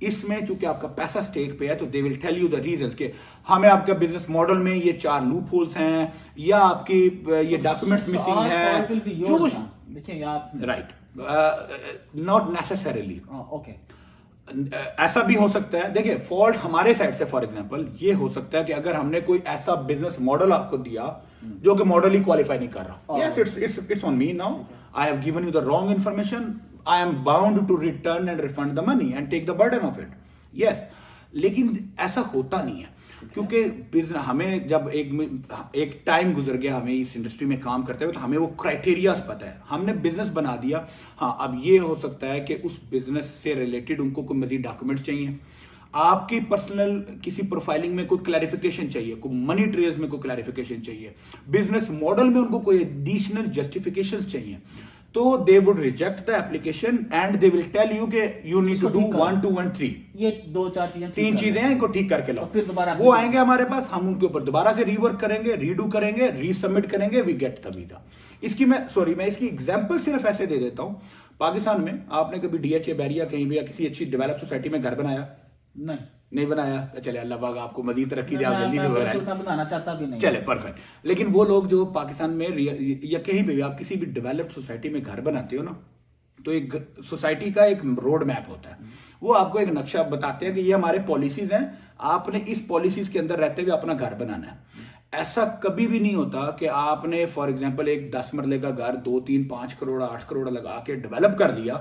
इसमें चूंकि आपका पैसा स्टेक पे है तो they will tell you the reasons कि हमें आपका बिजनेस मॉडल में ये 4 लूप होल्स हैं या आपकी ये डॉक्यूमेंट्स मिसिंग है. देखिए आप राइट, नॉट नेसेसरीली. ओके, ऐसा भी हो सकता है. देखिए, फॉल्ट हमारे साइड से फॉर एग्जांपल ये हो सकता है कि अगर हमने कोई ऐसा बिजनेस मॉडल आपको दिया जो कि मॉडल ही क्वालिफाई नहीं कर रहा, yes it's on me now, I have given you the wrong information, I am bound to return and refund the money and take the burden of it. Yes, लेकिन ऐसा होता नहीं है क्योंकि बिजनेस हमें जब एक टाइम गुजर गया हमें इस इंडस्ट्री में काम करते हुए, तो हमें वो क्राइटेरियाज पता है, हमने बिजनेस बना दिया. हाँ, अब ये हो सकता है कि उस बिजनेस से रिलेटेड उनको कोई मजीद डॉक्यूमेंट्स चाहिए, आपकी पर्सनल किसी प्रोफाइलिंग में कोई क्लैरिफिकेशन चाहिए, कोई मनी ट्रेल्स में कोई क्लैरिफिकेशन चाहिए, बिजनेस मॉडल में उनको कोई एडिशनल जस्टिफिकेशन चाहिए, तो they would reject the application and they will tell you के यू नीड टू डू 1 2 1 3. ये 2-4 चीजें, 3 चीजें हैं, इनको ठीक करके लाओ. फिर दोबारा वो आएंगे हमारे पास, हम उनके ऊपर दोबारा से रीवर्क करेंगे, रीडू करेंगे, रीसबमिट करेंगे, वी गेट द वीजा. इसकी मैं इसकी एग्जांपल सिर्फ ऐसे दे देता हूं. पाकिस्तान में आपने कभी DHA बैरिया कहीं भी या किसी अच्छी डेवलप सोसाइटी में घर बनाया? नहीं. नहीं बनाया, चले अल्लाह पाक आपको मजीद तरक्की दे, आप जल्दी से बनाएं। मैं बनाना चाहता भी नहीं। चले परफेक्ट। लेकिन वो लोग जो पाकिस्तान में या कहीं पे भी आप किसी भी डेवलप्ड सोसाइटी में घर बनाते हो ना, तो एक सोसाइटी का एक रोड मैप होता है, वो आपको एक नक्शा बताते हैं कि ये हमारे पॉलिसीज हैं, आपने इस पॉलिसीज के अंदर रहते हुए अपना घर बनाना है। ऐसा कभी भी नहीं होता कि आपने फॉर एग्जांपल एक 10 मरले का घर 2, 3, 5 करोड़ 8 करोड़ लगा के डेवलप कर दिया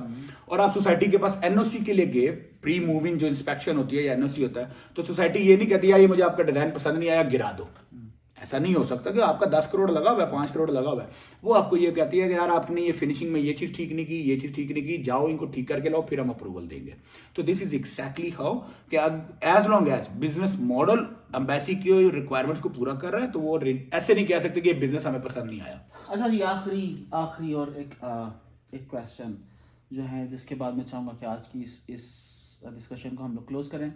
और आप सोसाइटी के पास एनओसी के लिए गए, प्री मूविंग जो इंस्पेक्शन होती है या एनओसी होता है, तो सोसाइटी ये नहीं कहती यार ये मुझे आपका डिजाइन पसंद नहीं आया, गिरा दो। ऐसा नहीं हो सकता कि आपका 10 करोड़ लगा हुआ है, 5 करोड़ लगा हुआ है, वो आपको ये कहती है कि यार आपने ये फिनिशिंग में ये चीज ठीक नहीं की, ये चीज ठीक नहीं की, जाओ इनको ठीक करके लाओ, फिर हम अप्रूवल देंगे। तो दिस इज एग्जैक्टली हाउ कि as long as business model embassy की रिक्वायरमेंट्स को पूरा कर रहा है, तो वो ऐसे नहीं कह सकते कि ये बिजनेस हमें पसंद नहीं आया। अच्छा जी, आखिरी और एक क्वेश्चन जो है जिसके बाद मैं चाहूंगा कि आज की इस डिस्कशन को हम लोग क्लोज करें।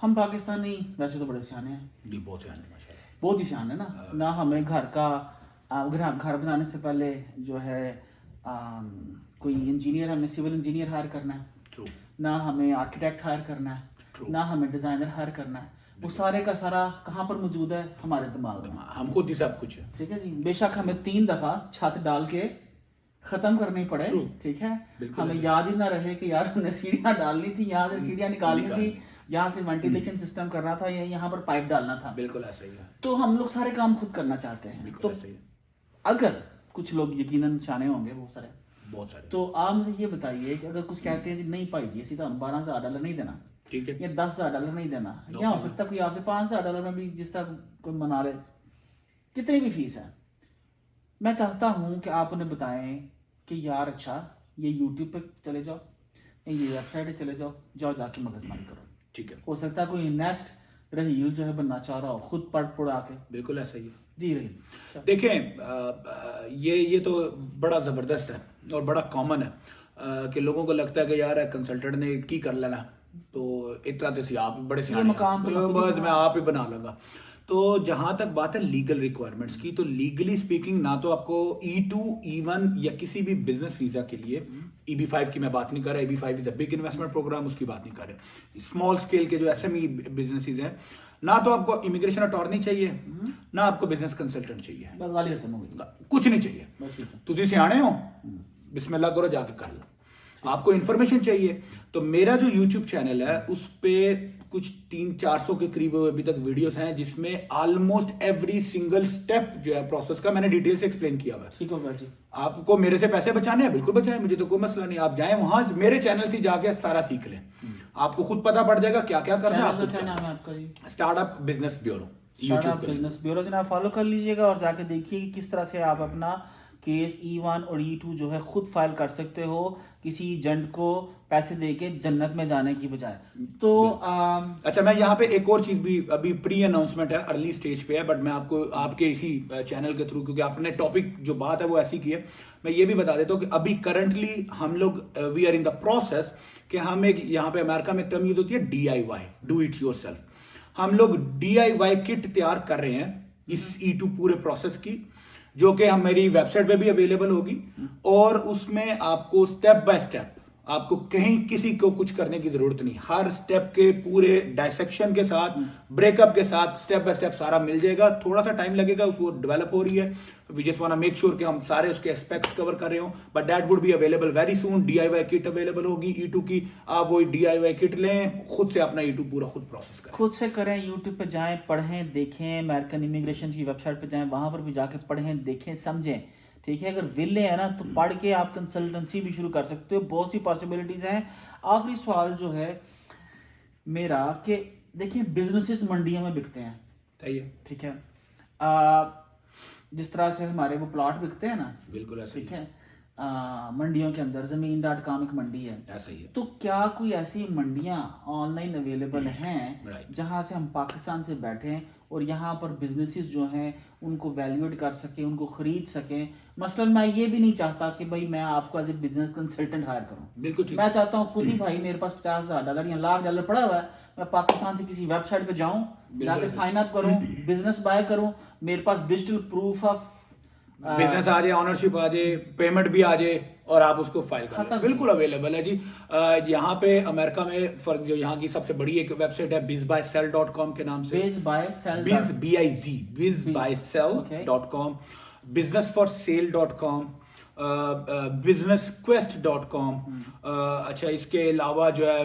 हम पाकिस्तानी वैसे तो बड़े सियाने हैं, बहुत सियाने माशाल्लाह, बहुत ही सियाने ना हमें घर बनाने से पहले जो है कोई इंजीनियर, हमें सिविल इंजीनियर हायर करना है, ट्रू, ना हमें आर्किटेक्ट हायर करना है, True. ना हमें डिजाइनर हायर करना है। वो सारे का सारा कहाँ पर मौजूद है? हमारे दिमाग में। हम खुद ही सब कुछ है। ठीक है जी, बेशक हमें 3 दफा छत डाल के खत्म करनी पड़े, True. ठीक है, बिल्कुल हमें याद ही ना रहे कि यार हमने सीढ़ियाँ डालनी थी, यहाँ से सीढ़ियाँ निकालनी थी, यहाँ से वेंटिलेशन सिस्टम करना था, या यहाँ पर पाइप डालना था। बिल्कुल ऐसा ही है। तो हम लोग सारे काम खुद करना चाहते हैं। बिल्कुल तो ऐसा ही है। अगर कुछ लोग यकीनन सियाने होंगे बहुत सारे, तो आप मुझे ये बताइए कि अगर कुछ कहते हैं कि नहीं भाई जी सीधा $12,000 नहीं देना, ठीक है, या $10,000 नहीं देना, क्या हो सकता है कोई आपसे $5,000 में भी जिस तरह कोई मना ले, कितनी भी फीस है, मैं चाहता हूं कि आप उन्हें बताएं कि यार अच्छा ये YouTube पे चले जाओ, ये वेबसाइट पे चले जाओ, जाके मगजमारी करो। ठीक है, हो सकता है कोई नेक्स्ट रहील जो है बनना चाह रहा हो, खुद पढ़ आके। बिल्कुल ऐसा ही है जी रहील, देखें, ये तो बड़ा ज़बरदस्त है और बड़ा कॉमन है कि लोगों को लगता है कि यार कंसल्टेंट ने की कर लेना, तो इतना तो आप बड़े सियाने मकान हैं, बस मैं आप ही बना लूंगा। तो जहां तक बात है लीगल रिक्वायरमेंट्स की, तो लीगली स्पीकिंग ना तो आपको E2, E1 या किसी भी बिजनेस वीजा के लिए, EB5 की मैं बात नहीं कर रहा, EB5 is a big investment programme, उसकी बात नहीं कर रहे। स्मॉल स्केल के जो SME बिजनेसेस हैं, ना तो आपको इमिग्रेशन अटॉर्नी चाहिए, ना आपको बिजनेस कंसल्टेंट चाहिए, गाली खत्म हो गई, कुछ नहीं चाहिए। बस ठीक है। तुझे सियाने हो, बिस्मिल्लाह करो, जाके कर लो। आपको इन्फॉर्मेशन चाहिए तो मेरा जो YouTube चैनल है उस पे कुछ 300-400 के करीब अभी तक वीडियोस हैं, जिसमें ऑलमोस्ट एवरी सिंगल स्टेप जो है प्रोसेस का मैंने डिटेल से एक्सप्लेन किया हुआ है। ठीक होगा जी। आपको मेरे से पैसे बचाने हैं, बिल्कुल बचाएं, मुझे तो कोई मसला नहीं। आप जाएं वहां मेरे चैनल से जाके सारा सीख लें, आपको खुद पता पड़ जाएगा क्या क्या करना है। क्या नाम है आपका जी? Startup business bureau, startup business bureau जनाब फॉलो कर लीजिएगा और जाके देखिए कि किस तरह से आप अपना केस E1 और E2 जो है खुद फाइल कर सकते हो, किसी एजेंट को पैसे देके जन्नत में जाने की बजाय। तो अच्छा, मैं यहाँ पे एक और चीज भी, अभी प्री अनाउंसमेंट है, अर्ली स्टेज पे है, बट मैं आपको आपके इसी चैनल के थ्रू, क्योंकि आपने टॉपिक जो बात है वो ऐसी की है, मैं ये भी बता देता हूँ कि अभी करंटली हम लोग we are in the process कि हम एक, यहाँ पे अमेरिका में एक टर्म यूज होती है DIY, डू इट योरसेल्फ। हम लोग DIY किट तैयार कर रहे हैं इस E2 पूरे प्रोसेस की, जो कि हम मेरी वेबसाइट पे भी अवेलेबल होगी, और उसमें आपको स्टेप बाय स्टेप, आपको कहीं किसी को कुछ करने की जरूरत नहीं, हर स्टेप के पूरे डायसेक्शन के साथ, ब्रेकअप के साथ, स्टेप बाय स्टेप सारा मिल जाएगा। थोड़ा सा टाइम लगेगा, उसको डेवलप हो रही है, we just want to make sure कि हम सारे उसके एस्पेक्ट्स कवर कर रहे हो, but that would be available very soon. DIY kit available होगी E2 की, आप वो DIY किट लें, खुद से अपना E2 पूरा खुद प्रोसेस करें, खुद से करें। यूट्यूब पे जाएं, पढ़ें, देखें, अमेरिकन इमिग्रेशन की वेबसाइट पे जाएं, वहां पर भी जाके पढ़ें, देखें, समझें। ठीक है, अगर विले है ना तो पढ़ के आप कंसल्टेंसी भी शुरू कर सकते हो, बहुत सी पॉसिबिलिटीज हैं। आखिरी सवाल जो है मेरा कि देखिए बिजनेसेस मंडियों में बिकते हैं, सही है, ठीक है, जिस तरह से हमारे वो प्लॉट बिकते हैं ना, बिल्कुल ऐसा ही ठीक है, मंडियों के अंदर Zameen.com एक मंडी है, ऐसा ही है। तो क्या कोई ऐसी मंडियां ऑनलाइन अवेलेबल हैं Right. जहां से हम पाकिस्तान से बैठें और यहाँ पर बिजनेसेस जो हैं उनको वैल्यूएट कर सकें, उनको खरीद सकें? मसलन मैं ये भी नहीं चाहता कि भाई मैं आपको as a business consultant hire करूं, बिल्कुल ठीक। मैं चाहता हूँ खुद ही भाई मेरे पास $50,000 या $1,00,000 पड़ा हुआ है, मैं पाकिस्तान से किसी वेबसाइट पे जाऊं, जाके साइन अप करूं, बिजनेस बाय करूं, मेरे पास डिजिटल प्रूफ ऑफ बिजनेस आ जाए, ऑनरशिप आ जाए, पेमेंट भी आ जाए और आप उसको फाइल कर खत्म। लें, बिल्कुल अवेलेबल है जी। यहाँ पे अमेरिका में जो यहाँ की सबसे बड़ी एक वेबसाइट है bizbuysell.com के नाम से, BizBuySell bizbuysell.com, businessforsale.com, businessquest.com, अच्छा इसके अलावा जो है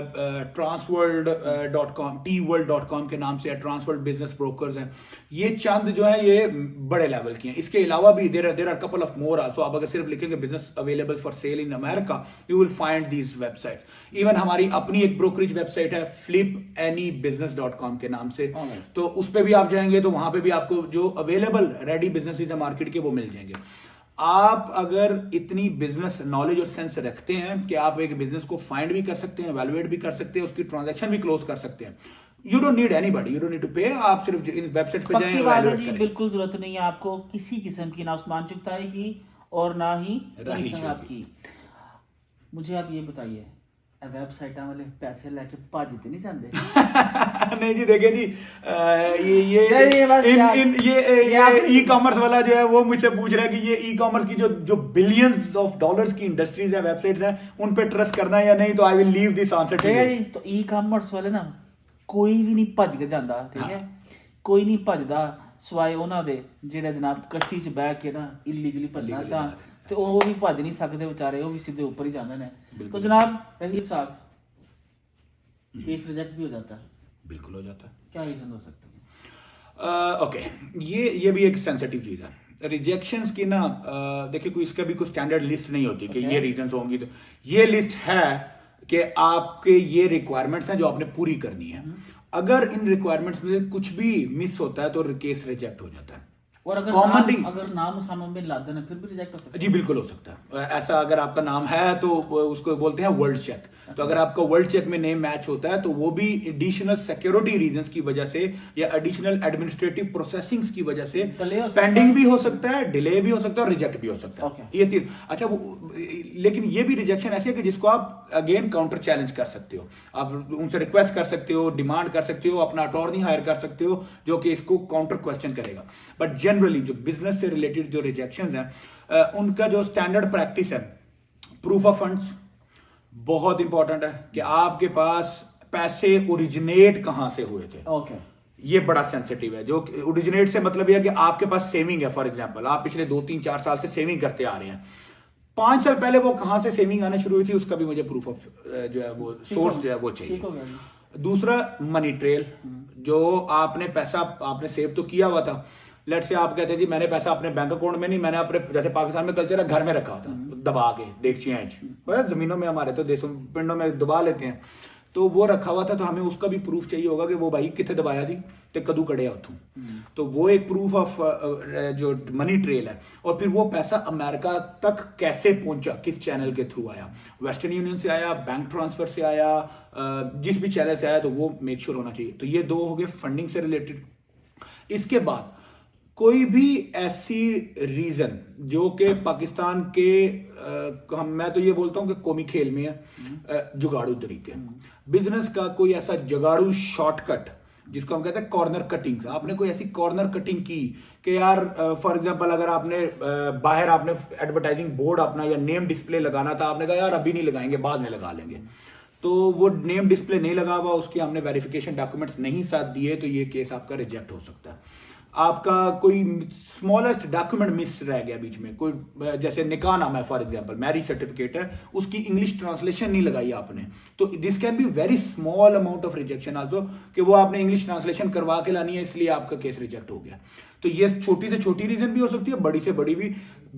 transworld.com, tworld.com के नाम से ट्रांसवर्ल्ड बिजनेस ब्रोकर्स हैं। ये चंद जो है ये बड़े लेवल की हैं। इसके अलावा भी there are couple of more also. आप अगर सिर्फ लिखेंगे business available for sale in America, you will find these website. इवन हमारी अपनी एक ब्रोकरेज वेबसाइट है flipannybusiness.com के नाम से, तो उस पर भी आप जाएंगे तो वहां पे भी आपको जो अवेलेबल रेडी बिजनेस मार्केट के वो मिल जाएंगे। आप अगर इतनी बिजनेस नॉलेज और सेंस रखते हैं कि आप एक बिजनेस को फाइंड भी कर सकते हैं, वैल्यूएट भी कर सकते हैं, उसकी ट्रांजैक्शन भी क्लोज कर सकते हैं, you don't need anybody, you don't need to pay. आप सिर्फ इन वेबसाइट पे जाएं, पक्की बात है evaluate जी, करें। बिल्कुल जरूरत नहीं है आपको किसी किस्म की ना उस्मान चुगताई की और ना ही राही कमीशन आपकी। मुझे आप ये बताइए, वेबसाइट वाले पैसे लेके भाजते नहीं जाते? नहीं जी, देखिए जी, नहीं, बस यार, ये ई कॉमर्स वाला जो है वो मुझसे पूछ रहा है कि ये ई कॉमर्स की जो बिलियंस ऑफ डॉलर्स की इंडस्ट्रीज है, वेबसाइट्स हैं, उन पे ट्रस्ट करना है या नहीं, तो I will leave this answer to ठीक है यू। जी। तो ई कॉमर्स वाले ना कोई भी नहीं भज के ਜਾਂਦਾ, ठीक है, ਕੋਈ ਨਹੀਂ ਭਜਦਾ ਸਵਾਏ ਉਹਨਾਂ ਦੇ ਜਿਹੜੇ ਜਨਾਬ ਕਸ਼ਤੀ 'ਚ ਬਹਿ ਕੇ ਨਾ ਇਲੀਗਲੀ ਭੱਜਣਾ ਚਾਹਣ, ਤੇ ਉਹ ਵੀ ਭੱਜ ਨਹੀਂ ਸਕਦੇ ਵਿਚਾਰੇ, ਉਹ भी सीधे ऊपर ही जाते हैं। तो जनाब रहीम साहब, केस रिजेक्ट भी हो जाता है, बिल्कुल हो जाता है। क्या रीजन हो सकते हैं? ओके, ये भी एक सेंसिटिव चीज है। रिजेक्शंस की ना देखिए, कोई इसका भी कोई स्टैंडर्ड लिस्ट नहीं होती कि ये रीजंस होंगी। तो ये लिस्ट है कि आपके ये रिक्वायरमेंट्स हैं जो आपने पूरी करनी है। अगर इन रिक्वायरमेंट्स में कुछ भी मिस होता है तो केस रिजेक्ट हो जाता है। और अगर कॉमनली अगर नाम उसामा बिन लादेन है फिर भी रिजेक्ट हो सकता है? जी बिल्कुल हो सकता है। ऐसा अगर आपका नाम है तो उसको बोलते हैं वर्ल्ड चेक। तो अगर आपका वर्ल्ड चेक में नेम मैच होता है तो वो भी एडिशनल सिक्योरिटी रीजंस की वजह से या एडिशनल एडमिनिस्ट्रेटिव प्रोसेसिंग्स की वजह से पेंडिंग भी हो सकता है, डिले भी हो सकता है और रिजेक्ट भी हो सकता है। Okay. ये तीन। अच्छा लेकिन ये भी रिजेक्शन ऐसी है कि जिसको आप अगेन काउंटर चैलेंज कर सकते हो। आप उनसे रिक्वेस्ट कर सकते हो, डिमांड कर सकते हो, अपना अटॉर्नी हायर कर सकते हो जो कि इसको काउंटर क्वेश्चन करेगा। बट जनरली जो बिजनेस से रिलेटेड जो रिजेक्शंस हैं उनका जो स्टैंडर्ड प्रैक्टिस है, प्रूफ ऑफ फंड्स बहुत इंपॉर्टेंट है कि आपके पास पैसे ओरिजिनेट कहां से हुए थे। ओके, ये बड़ा सेंसिटिव है। जो ओरिजिनेट से मतलब यह है कि आपके पास सेविंग है, फॉर एग्जांपल आप पिछले 2-3-4 साल से सेविंग करते आ रहे हैं, 5 साल पहले वो कहां से सेविंग आना शुरू हुई थी, उसका भी मुझे प्रूफ ऑफ जो है वो सोर्स जो है वो चाहिए। ठीक हो गया जी। दूसरा मनी ट्रेल, जो आपने पैसा आपने सेव तो किया हुआ था, लेट से आप कहते हैं जी मैंने पैसा अपने बैंक अकाउंट में नहीं, मैंने अपने जैसे पाकिस्तान में कल्चर है घर में रखा था दबा के, देखचियां जमीनों में, हमारे तो देशों पिंडों में दबा लेते हैं, तो वो रखा हुआ था, तो हमें उसका भी प्रूफ चाहिए होगा कि वो भाई कितने दबाया जी ते कदू कड़िया उथू। तो वो एक प्रूफ ऑफ जो मनी ट्रेल है। और फिर वो पैसा अमेरिका तक कैसे पहुंचा, किस चैनल के थ्रू आया, वेस्टर्न यूनियन से आया, बैंक ट्रांसफर से आया, जिस भी चैनल से आया, तो वो मेक श्योर होना चाहिए। तो ये 2 हो गए फंडिंग से रिलेटेड। इसके बाद कोई भी ऐसी रीजन जो कि पाकिस्तान के मैं तो ये बोलता हूं कि कौमी खेल में है, जुगाड़ू तरीके, बिजनेस का कोई ऐसा जुगाड़ू शॉर्टकट जिसको हम कहते हैं कॉर्नर कटिंग। आपने कोई ऐसी कॉर्नर कटिंग की कि यार फॉर एग्जांपल अगर आपने बाहर आपने एडवर्टाइजिंग बोर्ड अपना या नेम डिस्प्ले लगाना था, आपने कहा यार अभी नहीं लगाएंगे बाद में लगा लेंगे, तो वो नेम डिस्प्ले नहीं लगा हुआ, उसके हमने वेरिफिकेशन डॉक्यूमेंट्स नहीं साथ दिए, तो ये केस आपका रिजेक्ट हो सकता है। आपका कोई स्मॉलेस्ट डॉक्यूमेंट मिस रह गया बीच में, कोई जैसे निकाह नामा है फॉर एग्जांपल, मैरिज सर्टिफिकेट है, उसकी इंग्लिश ट्रांसलेशन नहीं लगाई आपने, तो this can be very small amount of rejection also, कि वो आपने इंग्लिश ट्रांसलेशन करवा के लानी है इसलिए आपका केस रिजेक्ट हो गया। तो ये छोटी से छोटी रीजन भी हो सकती है, बड़ी से बड़ी भी।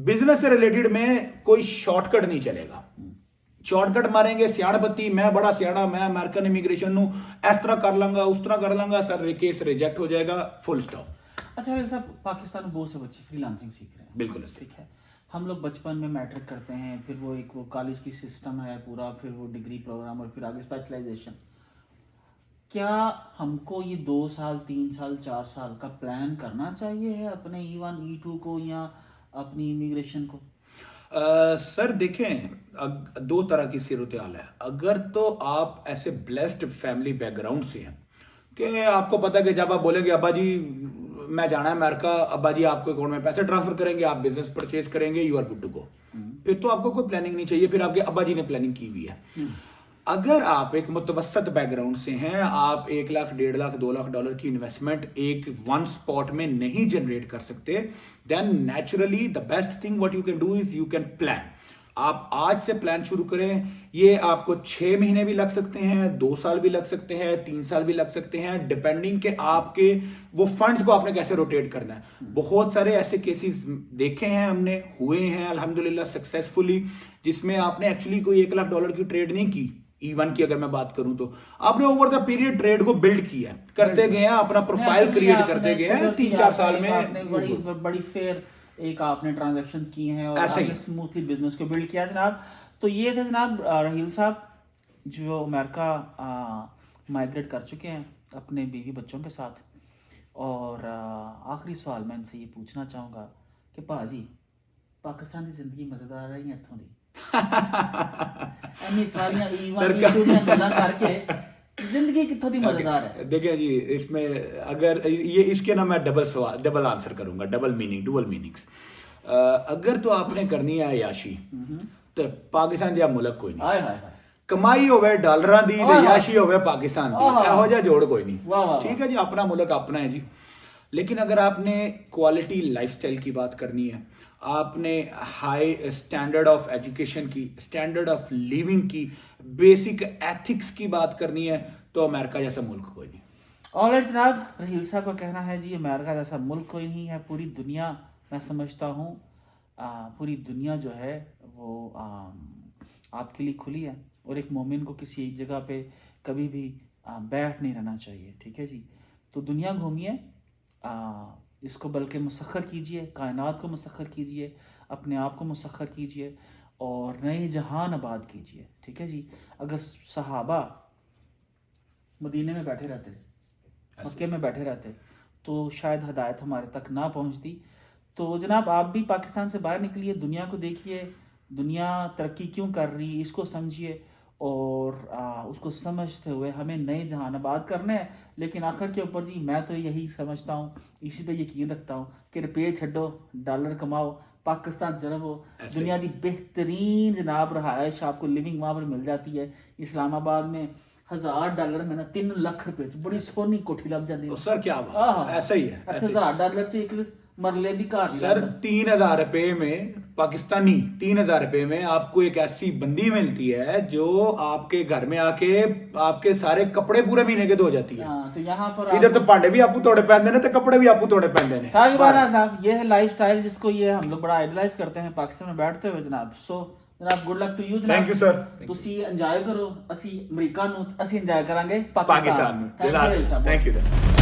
बिजनेस से रिलेटेड में कोई शॉर्टकट नहीं चलेगा। शॉर्टकट मारेंगे सियाणपति, मैं बड़ा सियाणा, मैं अमेरिकन इमिग्रेशन नु इस तरह कर लांगा, उस तरह कर लांगा, सर केस रिजेक्ट हो जाएगा, फुल स्टॉप। अच्छा वैसे साहब, पाकिस्तान में बहुत से बच्चे फ्रीलांसिंग सीख रहे हैं, बिल्कुल ठीक है। हम लोग बचपन में मैट्रिक करते हैं, फिर वो एक वो कॉलेज की सिस्टम है पूरा, फिर वो डिग्री प्रोग्राम और फिर आगे स्पेशलाइजेशन। क्या हमको ये 2 साल 3 साल 4 साल का प्लान करना चाहिए है अपने E1 E2 को या अपनी इमिग्रेशन को? सर देखें, 2 तरह की सूरत हाल है। अगर तो आप ऐसे ब्लेस्ड फैमिली बैकग्राउंड से हैं कि आपको पता है कि जब आप बोलेंगे अब्बा जी मैं जाना है अमेरिका, अब्बा जी आपके अकाउंट में पैसे ट्रांसफर करेंगे, आप बिजनेस परचेज करेंगे, you are good to go. फिर तो आपको कोई प्लानिंग नहीं चाहिए, फिर आपके अब्बा जी ने प्लानिंग की हुई है। अगर आप एक मुतवसत बैकग्राउंड से हैं, आप 1 लाख, 1.5 लाख, 2 लाख डॉलर की इन्वेस्टमेंट एक वन स्पॉट में नहीं जनरेट कर सकते, then naturally the best thing what you can do is you can plan. आप आज से प्लान शुरू करें। ये आपको 6 महीने भी लग सकते हैं, 2 साल भी लग सकते हैं, 3 साल भी लग सकते हैं, डिपेंडिंग के आपके वो फंड्स को आपने कैसे रोटेट करना है। बहुत सारे ऐसे केसेस देखे हैं हमने, हुए हैं अल्हम्दुलिल्लाह सक्सेसफुली, जिसमें आपने एक्चुअली कोई 1 लाख डॉलर की ट्रेड नहीं की। E1 की अगर मैं बात करूं तो आपने ओवर द पीरियड ट्रेड को बिल्ड किया, करते गए हैं, अपना प्रोफाइल क्रिएट करते गए हैं। 3-4 साल में बड़ी फेयर एक आपने ट्रांजैक्शंस की हैं और आपने स्मूथली बिजनेस को बिल्ड किया जनाब। तो ये थे जनाब रहील साहब जो अमेरिका माइग्रेट कर चुके हैं अपने बीवी बच्चों के साथ। और आखिरी सवाल मैं इनसे ये पूछना चाहूँगा कि भाजी पाकिस्तान की जिंदगी मजेदार है या इत्थों दी? एनी सारियां ईवां गल्लां करके जिंदगी कित्थों दी मजेदार है? देखिए जी, इसमें अगर ये इसके ना मैं डबल आंसर करूंगा, डबल मीनिंग, डुअल मीनिंग्स। अगर तो आपने करनी है अयाशी तो पाकिस्तान जिहा मुल्क कोई नहीं। हाय हाय हाय, कमाई होवे डॉलरां दी ते अयाशी होवे पाकिस्तान दी, ਇਹੋ ਜਿਹਾ जोड़ कोई नहीं। ठीक है जी, अपना मुल्क अपना है जी। लेकिन अगर आपने क्वालिटी लाइफस्टाइल की बात करनी है, आपने हाई स्टैंडर्ड ऑफ एजुकेशन की, स्टैंडर्ड ऑफ लिविंग की, बेसिक एथिक्स की बात करनी है, तो अमेरिका जैसा मुल्क कोई नहीं। ऑलराइट जनाब, रहील साहब का कहना है जी अमेरिका जैसा मुल्क कोई नहीं है। पूरी दुनिया, मैं समझता हूँ पूरी दुनिया जो है वो आपके लिए खुली है, और एक मोमिन को किसी एक जगह पे कभी भी बैठ नहीं रहना चाहिए। ठीक है जी, तो दुनिया घूमिए, इसको बल्कि मुसख्खर कीजिए, कायनात को मुसख्खर कीजिए, अपने आप को मुसख्खर कीजिए और नए जहान आबाद कीजिए। ठीक है जी, अगर सहाबा मदीने में बैठे रहते, मक्के में बैठे रहते, तो शायद हदायत हमारे तक ना पहुंचती। तो जनाब आप भी पाकिस्तान से बाहर निकलिए, दुनिया को देखिए, दुनिया तरक्की क्यों कर रही इसको समझिए, और उसको समझते हुए हमें नए जहान आबाद करने हैं। लेकिन आखिर के ऊपर जी मैं तो यही समझता हूँ, इसी पे यकीन रखता हूँ कि रुपये छड्डो, डॉलर कमाओ, पाकिस्तान जरब हो, दुनिया की बेहतरीन जनाब रहायश आपको लिविंग वहाँ पर मिल जाती है। इस्लामाबाद में $1000 में ना 3 लाख रुपए बड़ी सोहनी कोठी लग जाती है सर। क्या बात, ऐसा ही है। $1000 से एक मरले दी घर सर 3000 रुपए में, पाकिस्तानी 3000 रुपए में आपको एक ऐसी बंदी मिलती है जो आपके घर में आके आपके सारे कपड़े पूरे महीने के धो जाती है। तो यहाँ पर इधर तो भांडे भी आपको तोड़े पहनते हैं, तो कपड़े भी आपको तोड़े पहनते हैं। साहब ये है लाइफस्टाइल जिसको ये हम लोग बड़ा आइडलाइज करते हैं पाकिस्तान में बैठते हुए जनाब। सो जनाब गुड लक टू यू जनाब। Thank you sir. ਤੁਸੀਂ ਇੰਜੋਏ ਕਰੋ, ਅਸੀਂ ਅਮਰੀਕਾ ਨੂੰ ਅਸੀਂ ਇੰਜੋਏ ਕਰਾਂਗੇ पाकिस्तान में। Thank you.